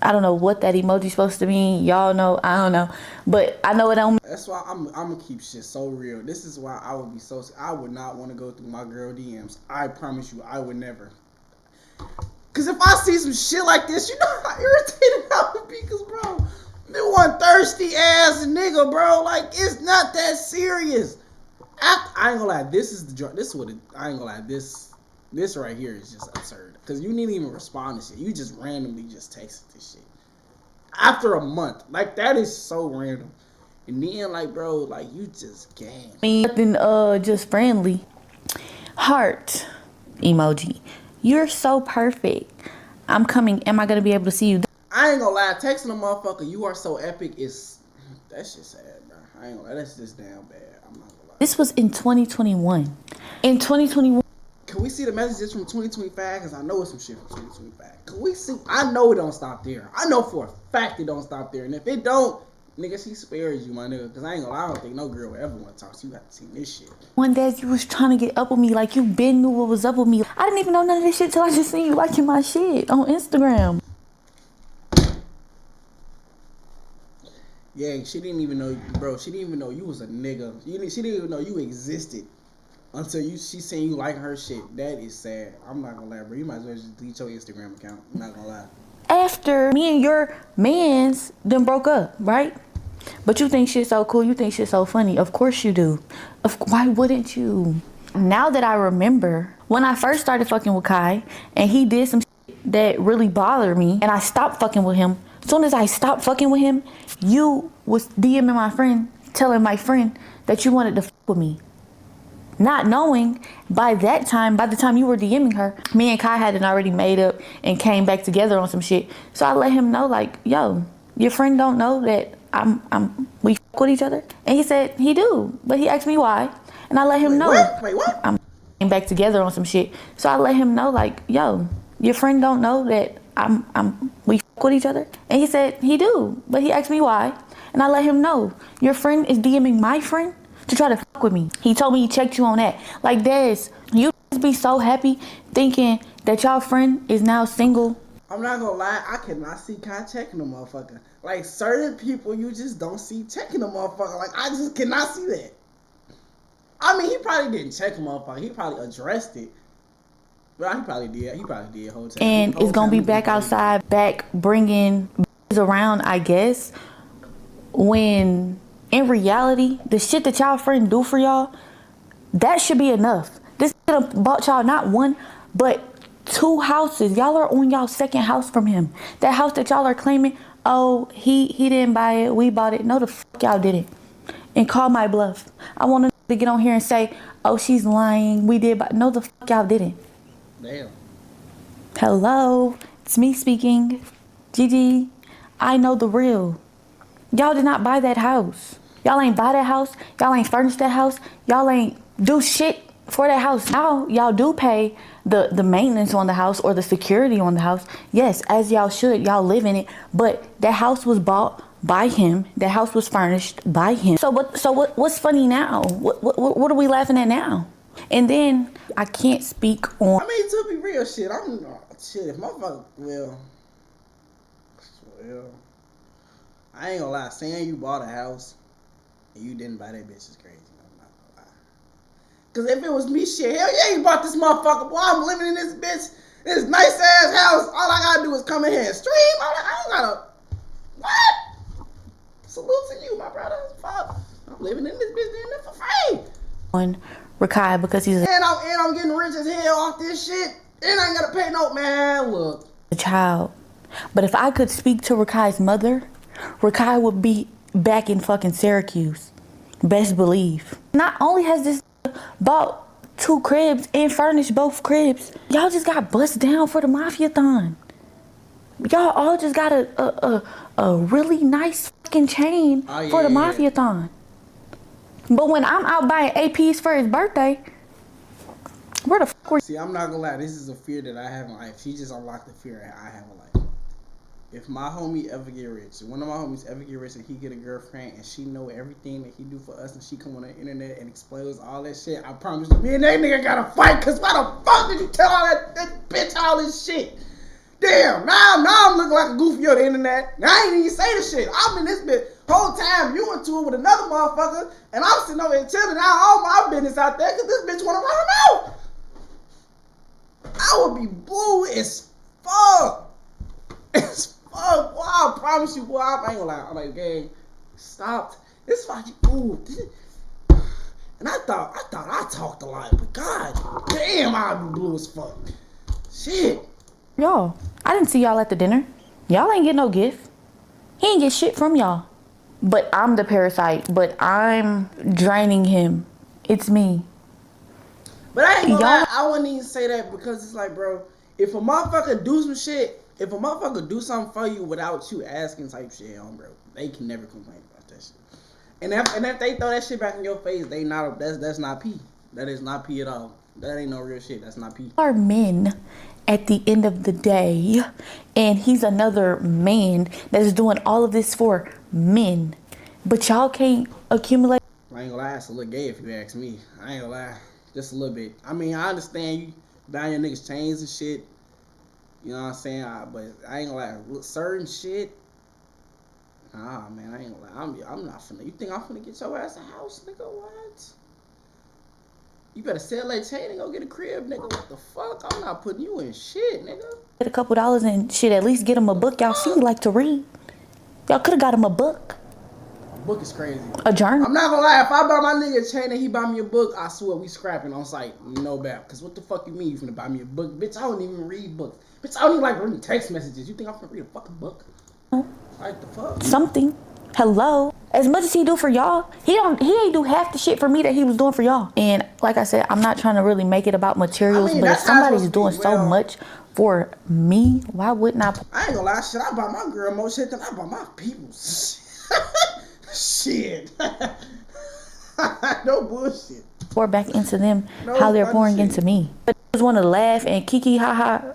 I don't know what that emoji's supposed to mean. Y'all know. I don't know. But I know it don't. That's why I'm gonna keep shit so real. This is why I would be so. I would not want to go through my girl DMs. I promise you, I would never. Cause if I see some shit like this, you know how irritated I would be. Cause bro, they one thirsty ass nigga, bro. Like, it's not that serious. I ain't gonna lie. This is what it. I ain't gonna lie. This right here is just absurd. Cause you didn't even respond to shit. You just randomly just texted this shit after a month. Like, that is so random. And then, like, bro, like, you just game. Nothing. Just friendly. Heart emoji. You're so perfect. I'm coming. Am I gonna be able to see you? I ain't gonna lie. Texting a motherfucker, you are so epic, that shit sad, bro. I ain't gonna lie. That's just damn bad. I'm not gonna lie. This was in 2021. In 2021. Can we see the messages from 2025? Because I know it's some shit from 2025. Can we see? I know it don't stop there. I know for a fact it don't stop there. And if it don't, nigga, she spares you, my nigga. Because I ain't gonna lie, I don't think no girl would ever want to talk to you. You got to see this shit. One day you was trying to get up with me like you been knew what was up with me. I didn't even know none of this shit till I just seen you liking my shit on Instagram. Yeah, she didn't even know, bro. She didn't even know you was a nigga. She didn't even know you existed until she seen you liking her shit. That is sad. I'm not gonna lie, bro. You might as well just delete your Instagram account. I'm not gonna lie. After me and your mans done broke up, right? But you think shit's so cool. You think shit's so funny. Of course you do. Why wouldn't you? Now that I remember, when I first started fucking with Kai and he did some shit that really bothered me and I stopped fucking with him. As soon as I stopped fucking with him, you was DMing my friend, telling my friend that you wanted to fuck with me. Not knowing by the time you were DMing her, me and Kai hadn't already made up and came back together on some shit. So I let him know, like, yo, your friend don't know that we fuck with each other? And he said he do, but he asked me why. And I let him know. Wait, what? I'm back together on some shit. So I let him know, like, yo, your friend don't know that we fuck with each other? And he said he do, but he asked me why. And I let him know, your friend is DMing my friend to try to fuck with me. He told me he checked you on that. Like, Des, you just be so happy thinking that your friend is now single I'm not gonna lie, I cannot see Kai checking the motherfucker. Like certain people, you just don't see checking the motherfucker. Like I just cannot see that. I mean, he probably didn't check the motherfucker. He probably addressed it. But he probably did. He probably did whole time. And it's gonna be back outside, back bringing around, I guess. When in reality, the shit that y'all friend do for y'all, that should be enough. This could have bought y'all not one, but 2 houses. Y'all are on y'all second house from him. That house that y'all are claiming, oh, he didn't buy it, we bought it. No, the fuck y'all didn't. And call my bluff. I want to get on here and say, oh, she's lying, we did buy. No, the fuck y'all didn't. Damn. Hello, it's me speaking. Gigi, I know the real. Y'all did not buy that house. Y'all ain't buy that house. Y'all ain't furnish that house. Y'all ain't do shit for that house. Now y'all do pay the maintenance on the house or the security on the house. Yes, as y'all should. Y'all live in it. But that house was bought by him. That house was furnished by him. So what's funny now? What are we laughing at now? And then I can't speak on. I mean, to be real, shit. If motherfucker, I ain't gonna lie. Saying you bought a house and you didn't buy that bitch is crazy. I'm not gonna lie. Cause if it was me, shit, hell yeah, you bought this motherfucker. Boy, I'm living in this bitch, this nice ass house. All I gotta do is come in here and stream. I don't gotta. What? Salute to you, my brother. Fuck. I'm living in this bitch doing it for free. On Rakai because he's and I'm getting rich as hell off this shit. And I ain't gotta pay no man. Look, a child. But if I could speak to Rakai's mother, Rakai would be back in fucking Syracuse. Best believe. Not only has this bought 2 cribs and furnished both cribs, y'all just got bust down for the mafia-thon. Y'all all just got a really nice fucking chain for the mafia-thon. But when I'm out buying APs for his birthday, where the fuck were you? See, I'm not gonna lie, this is a fear that I have in life. She just unlocked the fear that I have in life. If my homie ever get rich, one of my homies ever get rich and he get a girlfriend and she know everything that he do for us and she come on the internet and explains all that shit, I promise you, me and that nigga gotta fight, cause why the fuck did you tell all that bitch all this shit? Damn, now I'm looking like a goofy on the internet. Now I ain't even say the shit. I'm in this bitch whole time you into it with another motherfucker and I'm sitting over here telling all my business out there cause this bitch wanna run him out. I would be blue as fuck. As fuck. Boy, I promise you, boy, I ain't gonna lie. I'm like, gang, stopped. This fucking ooh. And I thought I talked a lot, but god damn, I'd be blue as fuck. Shit. Y'all, I didn't see y'all at the dinner. Y'all ain't get no gift. He ain't get shit from y'all. But I'm the parasite. But I'm draining him. It's me. But I ain't gonna lie, I wouldn't even say that because it's like, bro, if a motherfucker do some shit, if a motherfucker do something for you without you asking type shit, bro, they can never complain about that shit. And if they throw that shit back in your face, that's not P. That is not P at all. That ain't no real shit. That's not P. Are men at the end of the day, and he's another man that is doing all of this for men. But y'all can't accumulate. I ain't gonna lie, it's a little gay if you ask me. I ain't gonna lie. Just a little bit. I mean, I understand you buying your niggas chains and shit. You know what I'm saying? But I ain't gonna lie. Certain shit. Nah, man, I ain't gonna lie. I'm not finna. You think I'm finna get your ass a house, nigga? What? You better sell that chain and go get a crib, nigga. What the fuck? I'm not putting you in shit, nigga. Get a couple dollars and shit. At least get him a book. Y'all see, he like to read. Y'all could have got him a book. Book is crazy. A journal. I'm not gonna lie, if I buy my nigga a chain and he buy me a book, I swear we scrapping on site. No bad. Cause what the fuck you mean you finna buy me a book? Bitch, I don't even read books. Bitch, I don't even like reading text messages. You think I'm finna read a fucking book? Like the fuck? Something. Hello. As much as he do for y'all, he ain't do half the shit for me that he was doing for y'all. And like I said, I'm not trying to really make it about materials, but if somebody's doing so much for me, why wouldn't I? I ain't gonna lie, shit, I buy my girl more shit than I buy my people. Shit. No bullshit. Pour back into them how they're pouring into me. But I just want to laugh and kiki haha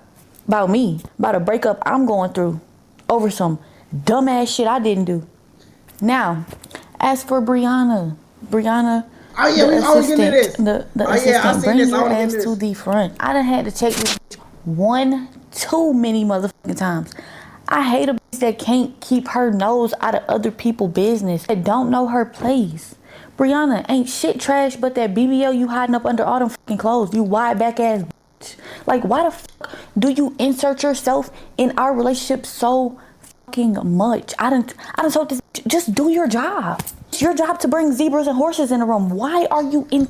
about me, about a breakup I'm going through over some dumbass shit I didn't do. Now, as for Brianna, oh yeah, the assistant, the assistant, bring your ass to the front. I done had to check this one too many motherfucking times. I hate a bitch that can't keep her nose out of other people's business, that don't know her place. Brianna, ain't shit trash but that BBL you hiding up under all them fucking clothes. You wide back ass bitch. Like, why the fuck do you insert yourself in our relationship so fucking much? I done told this bitch, just do your job. It's your job to bring zebras and horses in the room. Why are you in?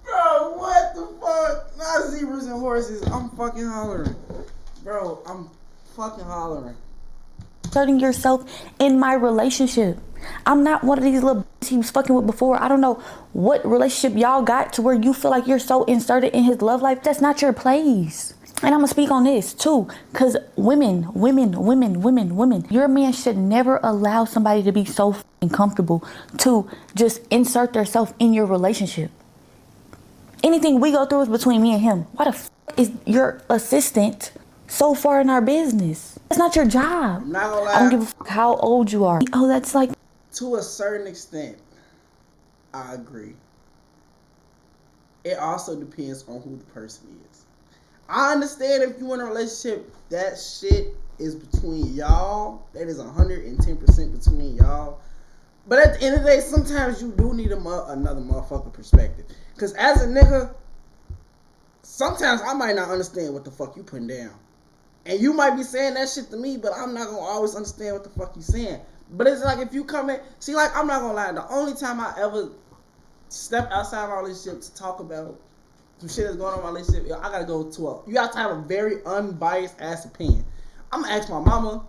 Bro, what the fuck? Not zebras and horses. I'm fucking hollering. Bro, I'm fucking hollering. Inserting yourself in my relationship. I'm not one of these little bitches he was fucking with before. I don't know what relationship y'all got to where you feel like you're so inserted in his love life. That's not your place. And I'm gonna speak on this too, because women, your man should never allow somebody to be so fucking comfortable to just insert themselves in your relationship. Anything we go through is between me and him. Why the fuck is your assistant so far in our business? That's not your job. I'm not gonna lie. I don't give a fuck how old you are. Oh, that's like... To a certain extent, I agree. It also depends on who the person is. I understand if you in a relationship, that shit is between y'all. That is 110% between y'all. But at the end of the day, sometimes you do need another motherfucker perspective. Because as a nigga, sometimes I might not understand what the fuck you putting down. And you might be saying that shit to me, but I'm not going to always understand what the fuck you saying. But it's like if you come in... See, like, I'm not going to lie. The only time I ever stepped outside my relationship to talk about some shit that's going on in my relationship, I got to go to a... You have to have a very unbiased ass opinion. I'm going to ask my mama,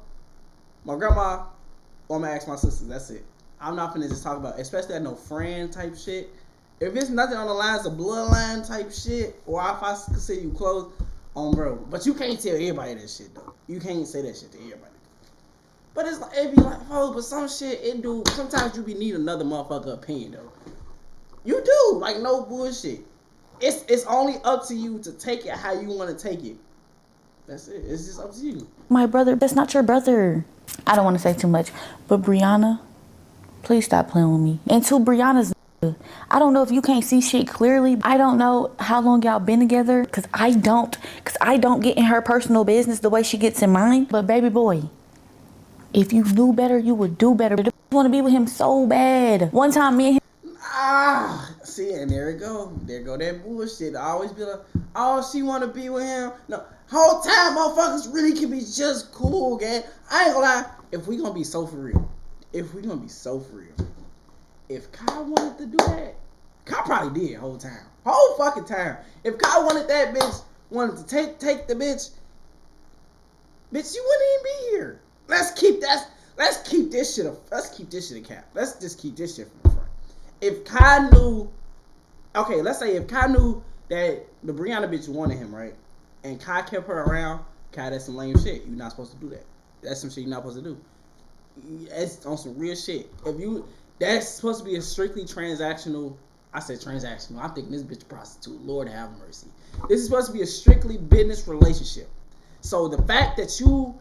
my grandma, or I'm going to ask my sisters. That's it. I'm not finna just talk about, especially that no friend type shit. If it's nothing on the lines of bloodline type shit, or if I consider you close, bro. But you can't tell everybody that shit though. You can't say that shit to everybody. But it's like, it be like, oh, but some shit, it do. Sometimes you be need another motherfucker opinion though. You do, like no bullshit. It's only up to you to take it how you want to take it. That's it. It's just up to you. My brother, that's not your brother. I don't want to say too much, but Brianna, please stop playing with me. And to Brianna's, I don't know if you can't see shit clearly. I don't know how long y'all been together, cause I don't get in her personal business the way she gets in mine. But baby boy, if you knew better, you would do better. I want to be with him so bad. One time me and him... See, and there it go. There go that bullshit. I always be like, oh, she want to be with him. No, whole time motherfuckers really can be just cool, gang. I ain't gonna lie. If we gonna be so for real. If Kai wanted to do that, Kai probably did the whole time. Whole fucking time. If Kai wanted that bitch, wanted to take the bitch, you wouldn't even be here. Let's keep this shit a cap. Let's just keep this shit from the front. If Kai knew, okay, let's say if Kai knew that the Brianna bitch wanted him, right? And Kai kept her around, Kai, that's some lame shit. You're not supposed to do that. That's some shit you're not supposed to do. It's on some real shit. That's supposed to be a strictly transactional. I said transactional. I'm thinking this bitch a prostitute. Lord have mercy. This is supposed to be a strictly business relationship. So the fact that you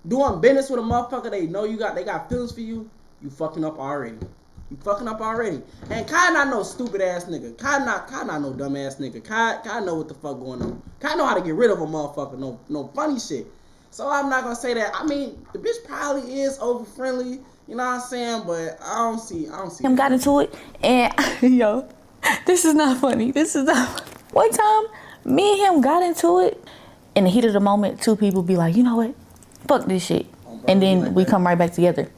doing business with a motherfucker they know they got feelings for you, you fucking up already. And Kai not no stupid ass nigga. Kai not no dumb ass nigga. Kai know what the fuck going on. Kai know how to get rid of a motherfucker. No funny shit. So I'm not gonna say that. I mean, the bitch probably is over friendly. You know what I'm saying? But I don't see. Him got into it, and yo, this is not funny. One time, me and him got into it. In the heat of the moment, two people be like, you know what? Fuck this shit. And then we come right back together.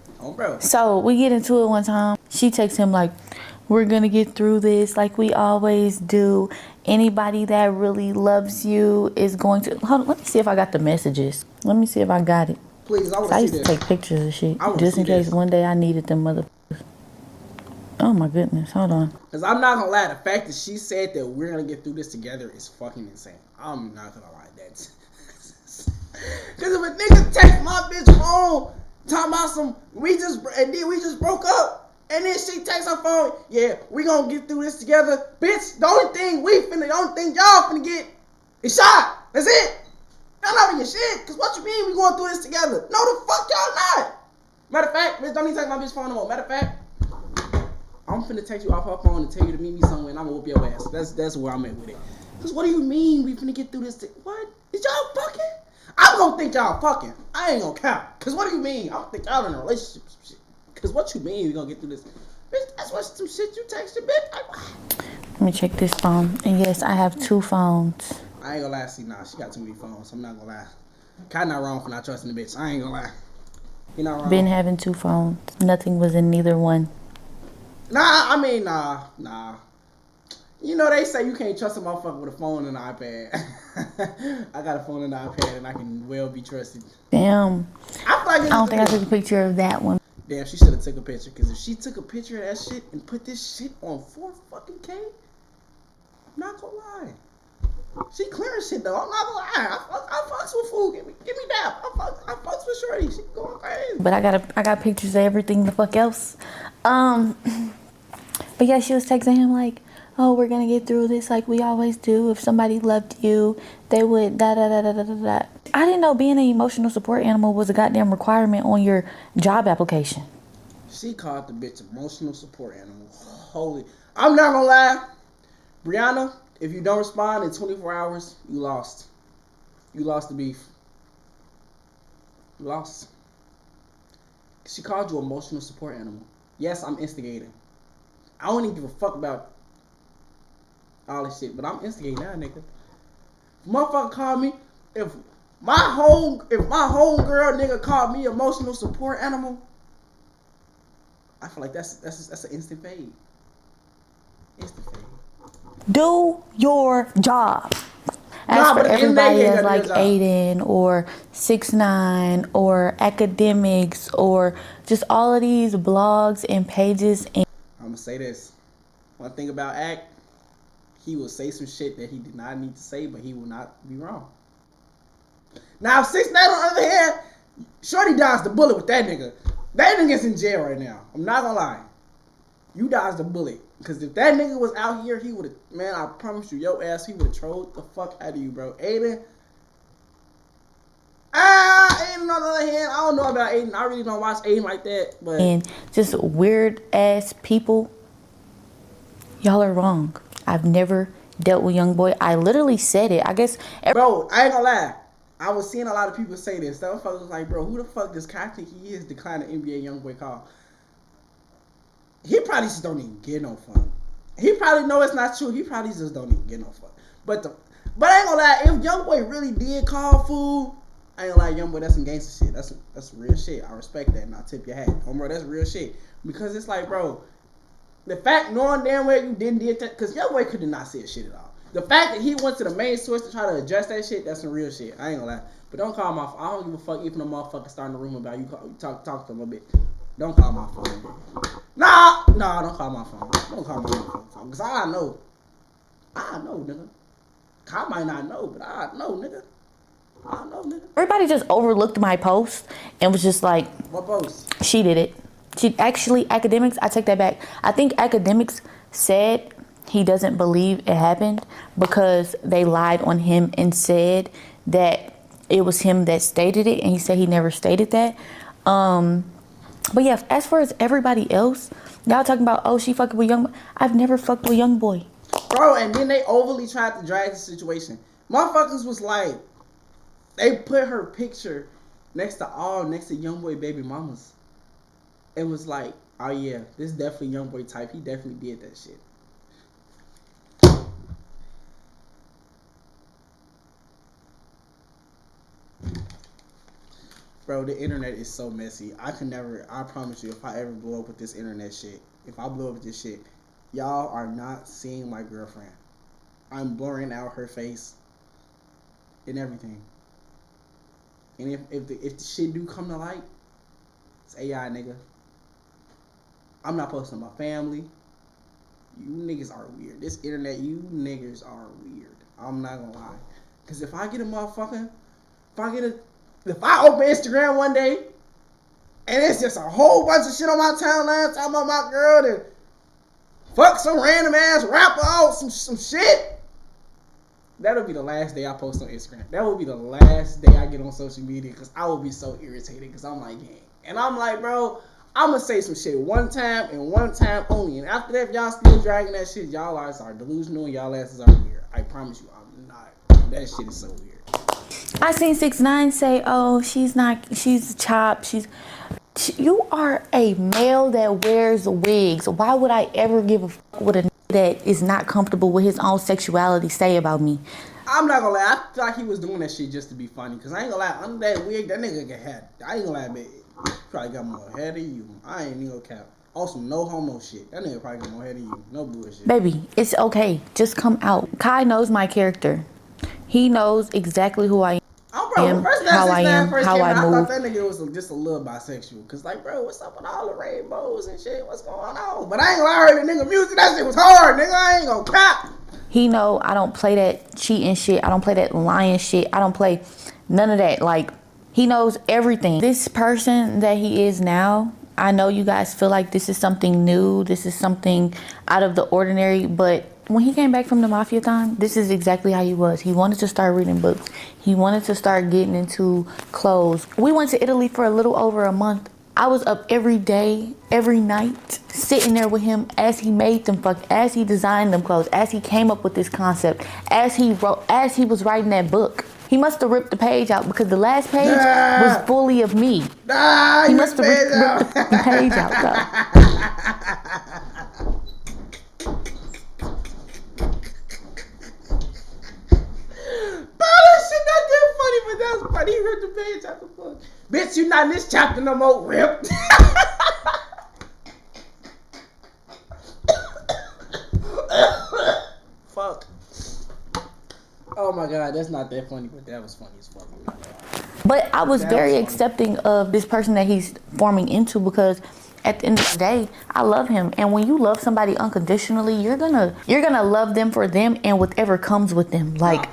So we get into it one time. She texts him like, we're gonna get through this like we always do. Anybody that really loves you is going to... Hold on, let me see if I got the messages. Let me see if I got it. Please, I used to take pictures of shit. Just in case one day I needed them motherfuckers. Oh my goodness, hold on. Because I'm not gonna lie, the fact that she said that we're gonna get through this together is fucking insane. I'm not gonna lie. Because if a nigga text my bitch phone talking about some, we just broke up, and then she texts her phone, yeah, we gonna get through this together. Bitch, the only thing y'all finna get is shot. That's it. Y'all not in your shit. Because what you mean we going through this together? No, the fuck y'all not. Matter of fact, bitch, don't even text my bitch phone no more. Matter of fact, I'm finna text you off her phone and tell you to meet me somewhere, and I'm gonna whoop your ass. That's where I'm at with it. Cause what do you mean we finna get through this? What? Is y'all fucking? I'm gonna think y'all fucking. I ain't gonna count. Cause what do you mean? I'm gonna think y'all in a relationship. Shit. Cause what you mean we gonna get through this? Bitch, that's what some shit you texted, bitch. Let me check this phone. And yes, I have 2 phones. I ain't gonna lie. See, nah, she got too many phones. So I'm not gonna lie. Kinda not wrong for not trusting the bitch. I ain't gonna lie. You not wrong. Been having 2 phones. Nothing was in neither one. Nah, I mean, nah. You know they say you can't trust a motherfucker with a phone and an iPad. I got a phone and an iPad and I can well be trusted. Damn. I don't think I took a picture of that one. Damn, she should have took a picture. Because if she took a picture of that shit and put this shit on 4 fucking K, I'm not gonna lie. She clearing shit though. I'm not gonna lie. I fucks with food. Give me that. I fucks with Shorty. She going crazy. But I got pictures of everything the fuck else. But yeah, she was texting him like, oh, we're gonna get through this like we always do. If somebody loved you, they would da da da da da da da. I didn't know being an emotional support animal was a goddamn requirement on your job application. She called the bitch emotional support animal. Holy, I'm not gonna lie, Brianna. If you don't respond in 24 hours, you lost. You lost the beef. You lost. She called you emotional support animal. Yes, I'm instigating. I don't even give a fuck about all this shit, but I'm instigating now, nigga. Motherfucker called me. If my home girl nigga called me emotional support animal, I feel like that's an instant fade. Instant fade. Do your job. As for everybody that's like Aiden or 6ix9ine or Academics or just all of these blogs and pages. And I'm gonna say this. One thing about Act, he will say some shit that he did not need to say, but he will not be wrong. Now 6ix9ine on the other hand, Shorty dodged the bullet with that nigga. That nigga's in jail right now. I'm not gonna lie. You dodged the bullet. Because if that nigga was out here, he would have, man, I promise you, your ass, he would have trolled the fuck out of you, bro. Aiden on the other hand, I don't know about Aiden. I really don't watch Aiden like that. But and just weird ass people, y'all are wrong. I've never dealt with YoungBoy. I literally said it. I guess. Bro, I ain't gonna lie. I was seeing a lot of people say this. Some folks was like, bro, who the fuck does Kai think he is declining NBA YoungBoy call? He probably just don't even get no fun. He probably know it's not true. He probably just don't even get no fun. But I ain't gonna lie. If YoungBoy really did call fool, I ain't gonna lie, YoungBoy, that's some gangster shit. That's real shit. I respect that, and I tip your hat, bro. That's real shit. Because it's like, bro, the fact knowing damn well you did that, because YoungBoy could have not said shit at all. The fact that he went to the main source to try to address that shit, that's some real shit. I ain't gonna lie. But don't call my phone. I don't give a fuck if no motherfucker starting a room about you. Talk to him a bit. Don't call my phone. Nah, don't call my phone. Don't call my phone. Because I know, nigga. I might not know, but I know, nigga. I know, nigga. Everybody just overlooked my post and was just like, what post? She did it. She actually, Academics, I take that back. I think Academics said he doesn't believe it happened because they lied on him and said that it was him that stated it, and he said he never stated that. But yeah, as far as everybody else, y'all talking about, oh, she fucking with YoungBoy. I've never fucked with YoungBoy. Bro, and then they overly tried to drag the situation. Motherfuckers was like, they put her picture next to YoungBoy baby mamas. It was like, oh yeah, this is definitely YoungBoy type. He definitely did that shit. Bro, the internet is so messy. I promise you, if I ever blow up with this internet shit, if I blow up with this shit, y'all are not seeing my girlfriend. I'm blurring out her face and everything. And if the shit do come to light, it's AI, nigga. I'm not posting my family. You niggas are weird. This internet, you niggas are weird. I'm not gonna lie. Cause if I get a motherfucker, if I open Instagram one day and it's just a whole bunch of shit on my timeline talking about my girl that fuck some random ass rapper out some shit, that'll be the last day I post on Instagram. That will be the last day I get on social media because I will be so irritated because I'm like, dang. And I'm like, bro, I'ma say some shit one time and one time only. And after that, if y'all still dragging that shit, y'all asses are delusional and y'all asses are weird. I promise you, I'm not. That shit is so weird. I seen 6ix9ine say, "Oh, she's chopped. You are a male that wears wigs. Why would I ever give a fuck what a nigga that is not comfortable with his own sexuality say about me?" I'm not gonna lie, I feel like he was doing that shit just to be funny. Cause I ain't gonna lie, under that wig, that nigga got had. I ain't gonna lie, man. He probably got more head than you. I ain't even gonna cap. Also, no homo shit. That nigga probably got more head than you. No bullshit. Baby, it's okay. Just come out. Kai knows my character. He knows exactly who I Oh, bro, am, first how I 6ix9ine am, first how came I out, I thought move. that nigga was just a little bisexual. Cause like, bro, what's up with all the rainbows and shit? What's going on? But I ain't gonna lie, I heard the nigga music. That shit was hard, nigga. I ain't gonna cap. He know I don't play that cheating shit. I don't play that lying shit. I don't play none of that. Like, he knows everything. This person that he is now, I know you guys feel like this is something new. This is something out of the ordinary. But when he came back from the Mafia-thon, this is exactly how he was. He wanted to start reading books. He wanted to start getting into clothes. We went to Italy for a little over a month. I was up every day, every night, sitting there with him as he made them as he designed them clothes, as he came up with this concept, as he was writing that book. He must have ripped the page out because the last page was fully of me. He must have ripped the page out though. That shit not that funny, but that's funny. He ripped the page out the book. Bitch, you not in this chapter no more. Rip. Fuck. Oh my god, that's not that funny, but that was funny as fuck. But I was very accepting of this person that he's forming into because at the end of the day, I love him. And when you love somebody unconditionally, you're gonna love them for them and whatever comes with them. Like,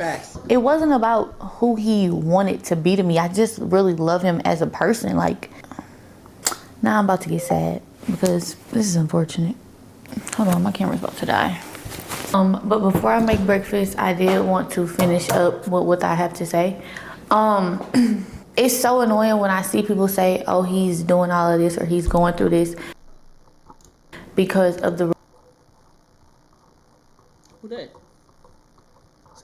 it wasn't about who he wanted to be to me. I just really love him as a person. Like, now I'm about to get sad because this is unfortunate. Hold on, my camera's about to die. But before I make breakfast, I did want to finish up with what I have to say. It's so annoying when I see people say, "Oh, he's doing all of this or he's going through this because of the." Who that?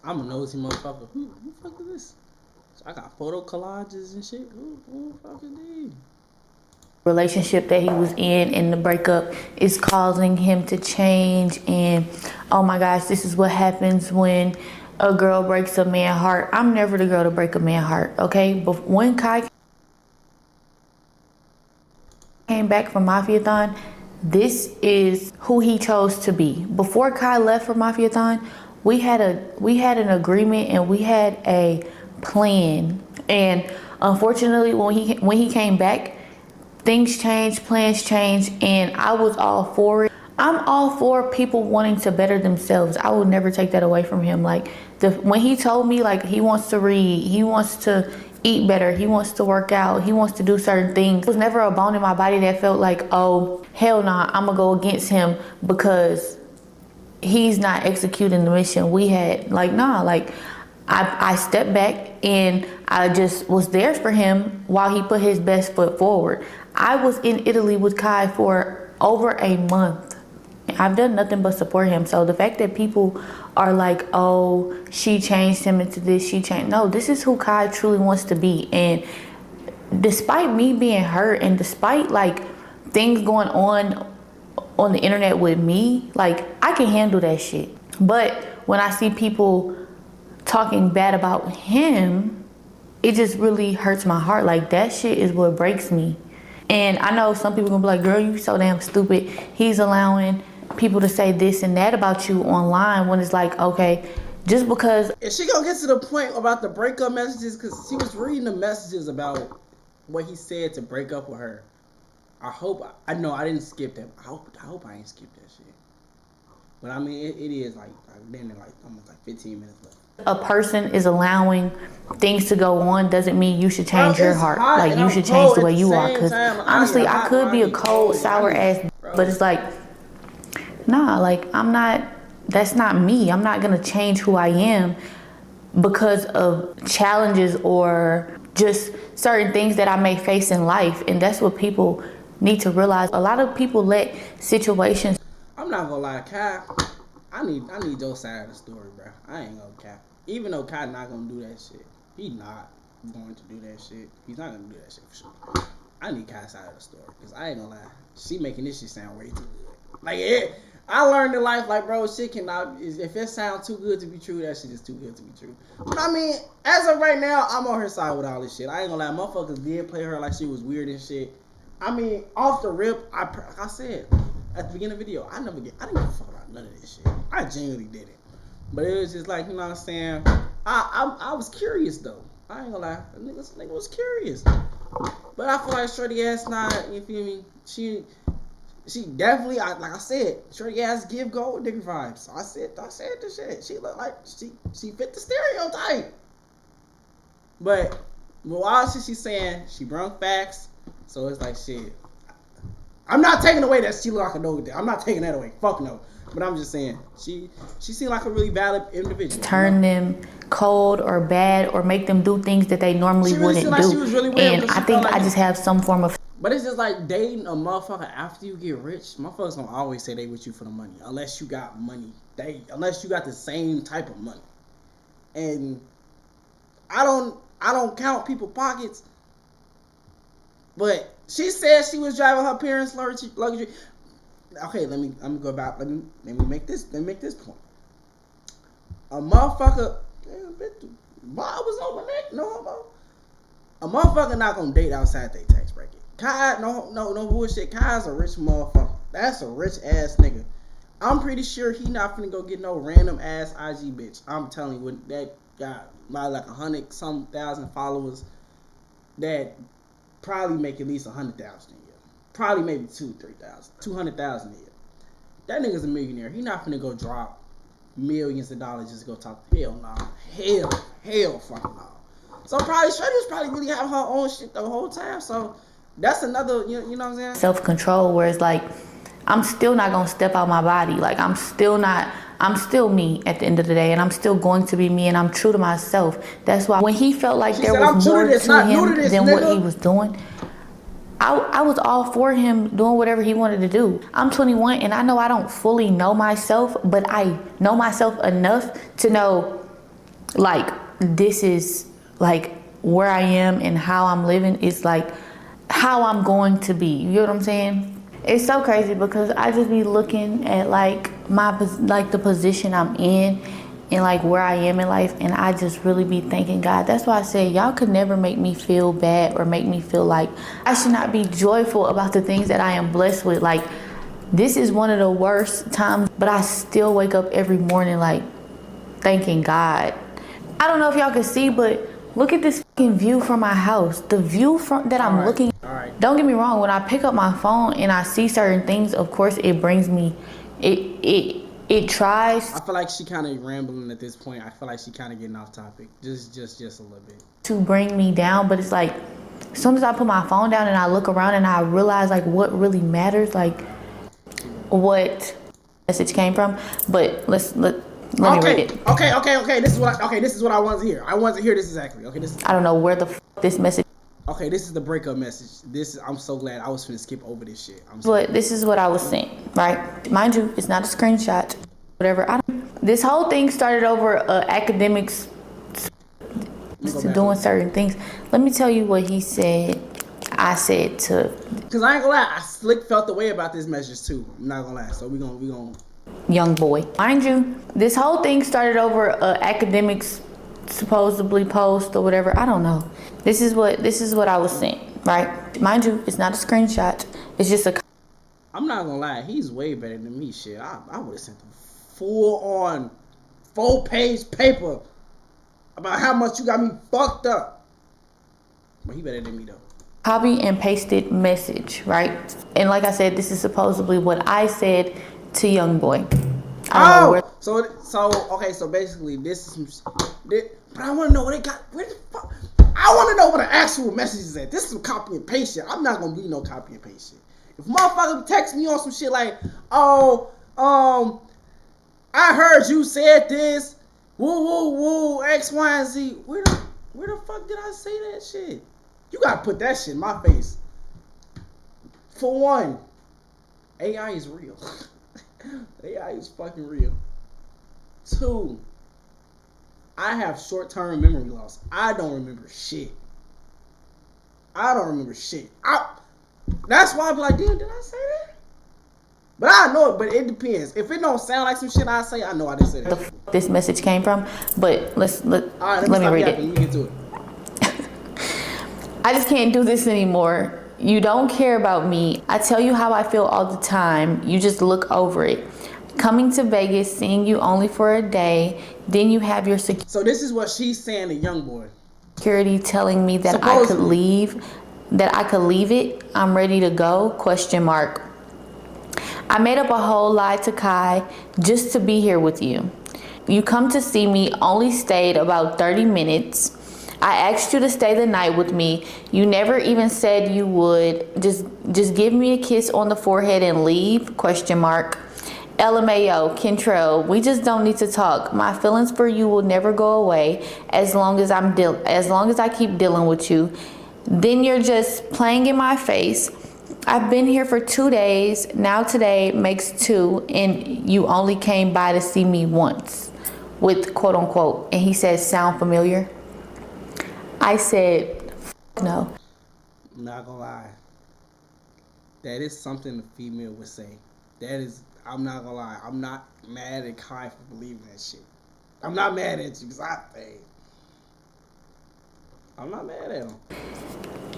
I'm a nosy motherfucker. Who the fuck is this? I got photo collages and shit. Who the fuck is these? Relationship that he was in and the breakup is causing him to change. And oh my gosh, this is what happens when a girl breaks a man's heart. I'm never the girl to break a man's heart, okay? But when Kai came back from Mafia-thon, this is who he chose to be. Before Kai left for Mafia-thon, we had an agreement and we had a plan. And unfortunately, when he came back, things changed, plans changed, and I was all for it. I'm all for people wanting to better themselves. I will never take that away from him. Like, when he told me, like, he wants to read, he wants to eat better, he wants to work out, he wants to do certain things. There was never a bone in my body that felt like, oh, hell nah, I'm gonna go against him because he's not executing the mission we had. Like, nah, like, I stepped back and I just was there for him while he put his best foot forward. I was in Italy with Kai for over a month. I've done nothing but support him. So the fact that people are like, oh, she changed him into this, no, this is who Kai truly wants to be. And despite me being hurt and despite like things going on the internet with me, like, I can handle that shit. But when I see people talking bad about him, it just really hurts my heart. Like, that shit is what breaks me. And I know some people gonna be like, girl, you so damn stupid. He's allowing people to say this and that about you online when it's like, okay, just because. Is she gonna get to the point about the breakup messages? Because she was reading the messages about what he said to break up with her. I know I didn't skip that. I hope I ain't skipped that shit. But I mean, it is like then like almost like 15 minutes left. A person is allowing things to go on doesn't mean you should change your heart. Like, you should change the way you are. Because honestly, I could be a cold, sour ass, but it's like, nah, like, that's not me. I'm not going to change who I am because of challenges or just certain things that I may face in life. And that's what people need to realize a lot of people let situations. I'm not gonna lie, Kai. I need your side of the story, bro. I ain't gonna cap. Even though Kai not gonna do that shit, he not going to do that shit. He's not gonna do that shit for sure. I need Kai's side of the story because I ain't gonna lie, she making this shit sound way too good. Like I learned in life, like bro, shit cannot. If it sounds too good to be true, that shit is too good to be true. But I mean, as of right now, I'm on her side with all this shit. I ain't gonna lie, motherfuckers did play her like she was weird and shit. I mean, off the rip, like I said at the beginning of the video, I didn't give a fuck about none of this shit. I genuinely didn't. But it was just like, you know what I'm saying? I was curious though. I ain't gonna lie, nigga was curious. But I feel like Shorty ass not, you feel me? She definitely, like I said, Shorty ass give gold digger vibes. So I said this shit. She look like she fit the stereotype. But while she's saying she brung facts, so it's like shit. I'm not taking away that she look like a gold digger. I'm not taking that away. Fuck no. But I'm just saying, she seemed like a really valid individual. Turn them cold or bad or make them do things that they normally wouldn't do. She was really and I think I just have some form of. But it's just like dating a motherfucker after you get rich. Motherfuckers don't always say they with you for the money, unless you got money. Unless you got the same type of money. And I don't count people's pockets. But she said she was driving her parents' luxury. Okay, let me go back. Let me make this point. A motherfucker, Bob was on my neck, no homo. A motherfucker not gonna date outside their tax bracket. Kai, no bullshit. Kai's a rich motherfucker. That's a rich ass nigga. I'm pretty sure he not finna go get no random ass IG bitch. I'm telling you, when that got like 100-some thousand followers, that probably make at least 100,000 a year. Probably maybe 200,000 a year. That nigga's a millionaire. He not finna go drop millions of dollars just to go talk. Hell no. Hell fucking no. So probably Shreddy was probably really having her own shit the whole time. So that's another, you know what I'm saying? Self-control where it's like, I'm still not gonna step out my body. Like I'm still me at the end of the day, and I'm still going to be me, and I'm true to myself. That's why when he felt like there was more to him than what he was doing, I was all for him doing whatever he wanted to do. I'm 21 and I know I don't fully know myself, but I know myself enough to know like this is like where I am and how I'm living is like how I'm going to be. You know what I'm saying? It's so crazy because I just be looking at like the position I'm in and like where I am in life, and I just really be thanking God. That's why I say y'all could never make me feel bad or make me feel like I should not be joyful about the things that I am blessed with. Like this is one of the worst times, but I still wake up every morning like thanking God. I don't know if y'all can see, but look at this fucking view from my house. The view from that I'm looking. All right. Don't get me wrong. When I pick up my phone and I see certain things, of course it brings me. It tries. I feel like she kind of rambling at this point. I feel like she kind of getting off topic. Just a little bit. To bring me down, but it's like, as soon as I put my phone down and I look around and I realize like what really matters, like what message came from. But let me read it. Okay. This is what I wanted to hear. I wanted to hear this exactly. Okay, I don't know where this message. Okay, this is the breakup message. I'm so glad I was finna skip over this shit. But this is what I was saying, right? Mind you, it's not a screenshot. Whatever. This whole thing started over academics doing certain things. Let me tell you what he said. I said to. Cause I ain't gonna lie, I slick felt the way about this message too. I'm not gonna lie. So we gonna. Young boy, mind you, this whole thing started over academics supposedly post or whatever. I don't know. This is what I was saying, right? Mind you, it's not a screenshot. It's just a. I'm not gonna lie, he's way better than me. Shit, I would have sent him full on 4-page paper about how much you got me fucked up. But he better than me though. Copy and pasted message, right? And like I said, this is supposedly what I said to young boy. So basically this is some. But I want to know where they got. Where the fuck? I want to know where the actual message is at. This is some copy and paste shit. I'm not gonna be no copy and paste shit. If motherfucker text me on some shit like, I heard you said this, woo, X, Y, and Z. Where the fuck did I say that shit? You gotta put that shit in my face. For one, AI is real. AI is fucking real. Two, I have short-term memory loss. I don't remember shit. That's why I be like, damn, did I say that? But I know it, but it depends. If it don't sound like some shit I say, I know I didn't say that. This message came from, but let me read it. Let me get to it. I just can't do this anymore. You don't care about me. I tell you how I feel all the time. You just look over it. Coming to Vegas, seeing you only for a day, then you have your security. So this is what she's saying to young boy. Security telling me that I could leave, it. I'm ready to go, ? I made up a whole lie to Kai just to be here with you. You come to see me, only stayed about 30 minutes. I asked you to stay the night with me. You never even said you would. Just give me a kiss on the forehead and leave, ? LMAO, Kentrell, we just don't need to talk. My feelings for you will never go away as long as I keep dealing with you. Then you're just playing in my face. I've been here for 2 days. Now today makes 2, and you only came by to see me once, with quote unquote. And he says, sound familiar? I said, no. I'm not gonna lie. That is something a female would say. I'm not gonna lie. I'm not mad at Kai for believing that shit. I'm not mad at you because I'm not mad at him.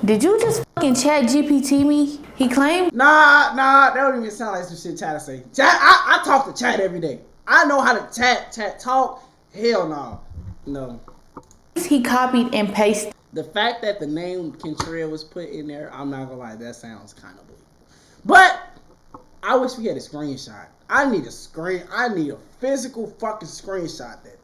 Did you just fucking chat GPT me? He claimed? Nah, that don't even sound like some shit Chat to say. I talk to Chat every day. I know how to chat, talk. Hell no. No. He copied and pasted. The fact that the name Kentrell was put in there, I'm not gonna lie, that sounds kind of believable. But I wish we had a screenshot. I need a physical fucking screenshot that.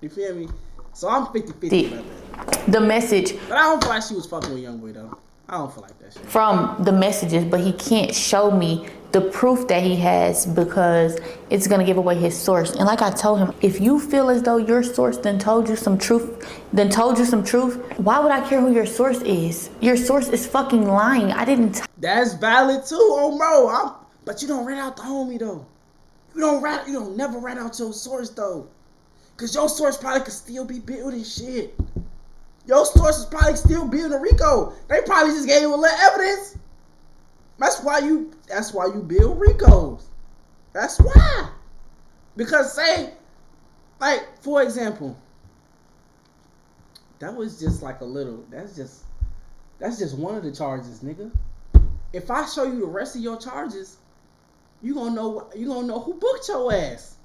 You feel me? So I'm 50-50 about that. The message. But I don't feel like she was fucking with Youngboy though. I don't feel like that shit. From the messages, but he can't show me the proof that he has because it's gonna give away his source. And like I told him, if you feel as though your source then told you some truth, why would I care who your source is? Your source is fucking lying. I didn't. That's valid too, oh bro. But you don't rat out the homie though. You don't never rat out your source though. Cause your source probably could still be building shit. Your source is probably still building a Rico. They probably just gave you a little evidence. That's why you build Ricos. That's why. Because for example, that was just like that's just one of the charges, nigga. If I show you the rest of your charges, you gonna know who booked your ass.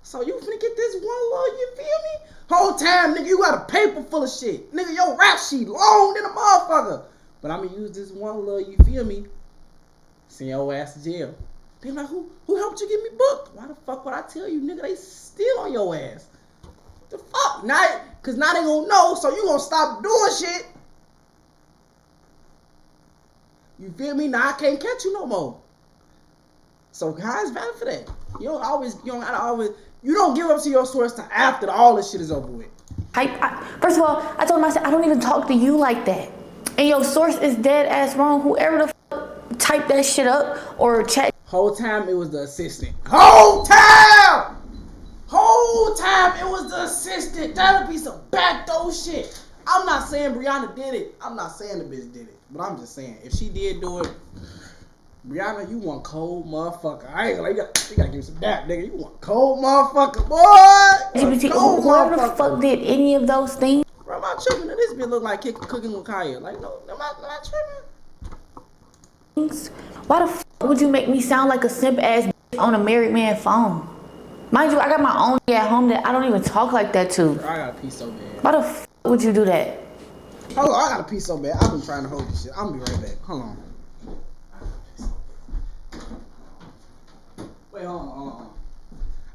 So you finna get this one little, you feel me? Whole time, nigga, you got a paper full of shit. Nigga, your rap sheet long than a motherfucker. But I'm gonna use this one little, you feel me? Send your ass to jail. They like, who helped you get me booked? Why the fuck would I tell you, nigga? They still on your ass. The fuck? Cause now they gonna know, so you gonna stop doing shit. You feel me? Now I can't catch you no more. So Kai's valid for that. You don't give up to your source till after all this shit is over with. First of all, I told him, I said, I don't even talk to you like that. And your source is dead ass wrong. Whoever the fuck typed that shit up or chat. Whole time it was the assistant. Whole time it was the assistant. That'll be some backdoor shit. I'm not saying Brianna did it. I'm not saying the bitch did it. But I'm just saying, if she did do it, Brianna, you want cold motherfucker. I ain't gonna, you gotta give me some dap, nigga. You want cold motherfucker, boy. Whoever the fuck did any of those things. Bro, I'm not tripping. This bitch look like cooking with Kaya. Like, no, I'm not tripping. Why the fuck would you make me sound like a simp ass on a married man phone? Mind you, I got my own at home that I don't even talk like that to. Bro, I got a piece so bad. Why the fuck would you do that? Hold on, I got a piece so bad. I've been trying to hold this shit. I'm gonna be right back. Hold on. Wait, hold on.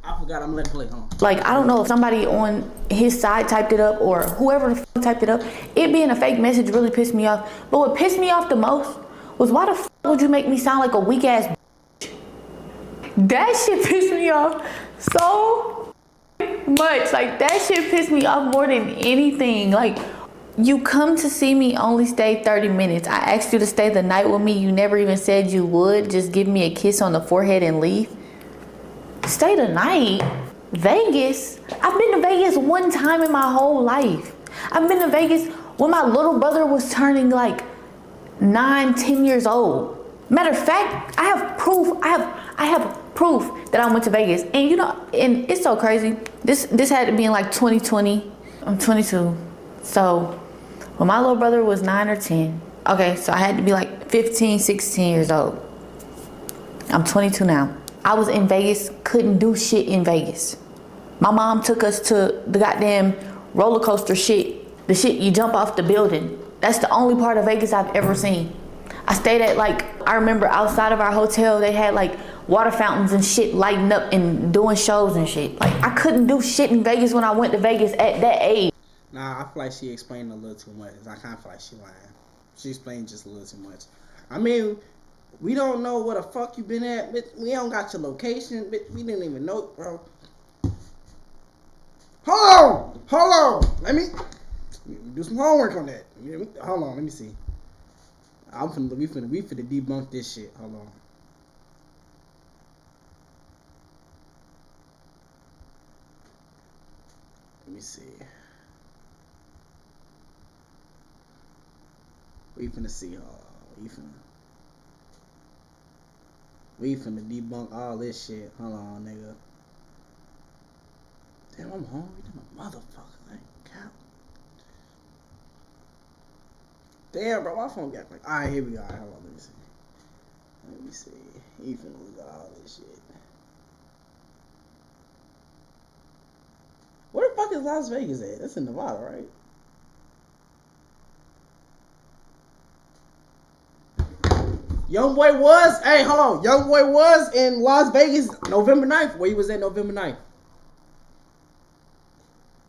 I forgot I'm letting play. Hold on. Like, I don't know if somebody on his side typed it up or whoever the fuck typed it up. It being a fake message really pissed me off. But what pissed me off the most was why the fuck would you make me sound like a weak ass bitch? That shit pissed me off so much. Like, that shit pissed me off more than anything. Like, You come to see me, only stay 30 minutes. I asked you to stay the night with me. You never even said you would. Just give me a kiss on the forehead and leave. Stay the night? Vegas? I've been to Vegas one time in my whole life. I've been to Vegas when my little brother was turning like 9, 10 years old. Matter of fact, I have proof. I have proof that I went to Vegas. And you know, and it's so crazy. This had to be in like 2020. I'm 22. So when my little brother was 9 or 10, okay, so I had to be like 15, 16 years old. I'm 22 now. I was in Vegas, couldn't do shit in Vegas. My mom took us to the goddamn roller coaster shit. The shit you jump off the building. That's the only part of Vegas I've ever seen. I stayed at like, I remember outside of our hotel, they had like water fountains and shit lighting up and doing shows and shit. Like I couldn't do shit in Vegas when I went to Vegas at that age. Nah, I feel like she explained a little too much. I kind of feel like she lying. She explained just a little too much. I mean, we don't know where the fuck you been at, bitch. We don't got your location, bitch. We didn't even know, bro. Hold on. Let me do some homework on that. Hold on, let me see. We finna debunk this shit. Hold on. Let me see. We finna see. We finna debunk all this shit. Hold on, nigga. Damn, I'm hungry than a motherfucker. I ain't count. Damn, bro, my phone got like. Alright, here we go. Hold on, let me see. He finna lose all this shit. Where the fuck is Las Vegas at? That's in Nevada, right? Youngboy was, hey, hold on. Youngboy was in Las Vegas November 9th. Where he was at November 9th.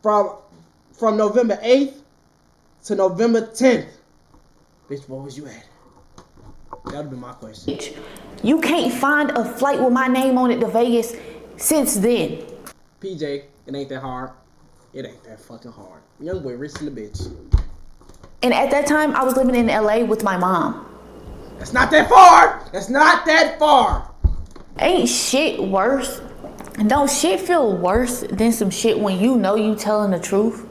From November 8th to November 10th. Bitch, where was you at? That would be my question. You can't find a flight with my name on it to Vegas since then. PJ, it ain't that hard. It ain't that fucking hard. Youngboy rich in the bitch. And at that time, I was living in LA with my mom. That's not that far. That's not that far. Ain't shit worse. Don't shit feel worse than some shit when you know you telling the truth?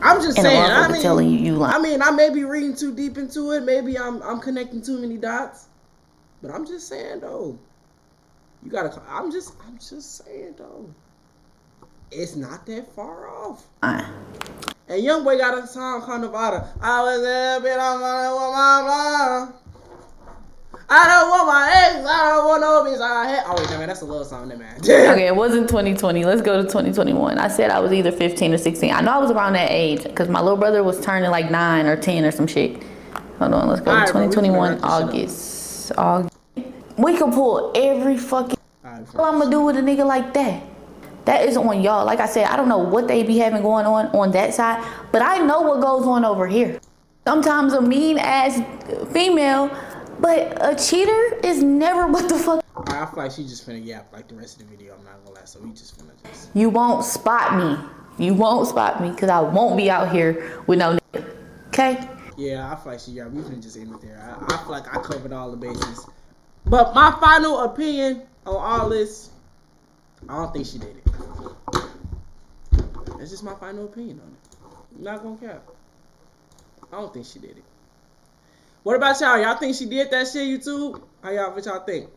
I'm just saying. I mean, telling you lying. I mean, I may be reading too deep into it. Maybe I'm connecting too many dots. But I'm just saying though. You gotta. I'm just saying though. It's not that far off. And Youngboy got a song called Nevada. I was there, but I'm gonna want my mom. I don't want my ex. I don't want no bitch I had. Oh wait, man, that's a little song, man. Okay, it wasn't 2020. Let's go to 2021. I said I was either 15 or 16. I know I was around that age because my little brother was turning like 9 or 10 or some shit. Hold on, let's go to 2021 August. We can pull every fucking. What I'm gonna do with a nigga like that? That is on y'all. Like I said, I don't know what they be having going on that side, but I know what goes on over here. Sometimes a mean ass female, but a cheater is never what the fuck. I feel like she just finna yap like the rest of the video. I'm not gonna lie, so we just finna just. You won't spot me. You won't spot me because I won't be out here with no nigga. Okay? Yeah, I feel like she yap. We finna just end it there. I feel like I covered all the bases. But my final opinion on all this, I don't think she did it. That's just my final opinion on it. I'm not gonna cap. I don't think she did it. What about y'all? Y'all think she did that shit, YouTube? What y'all think?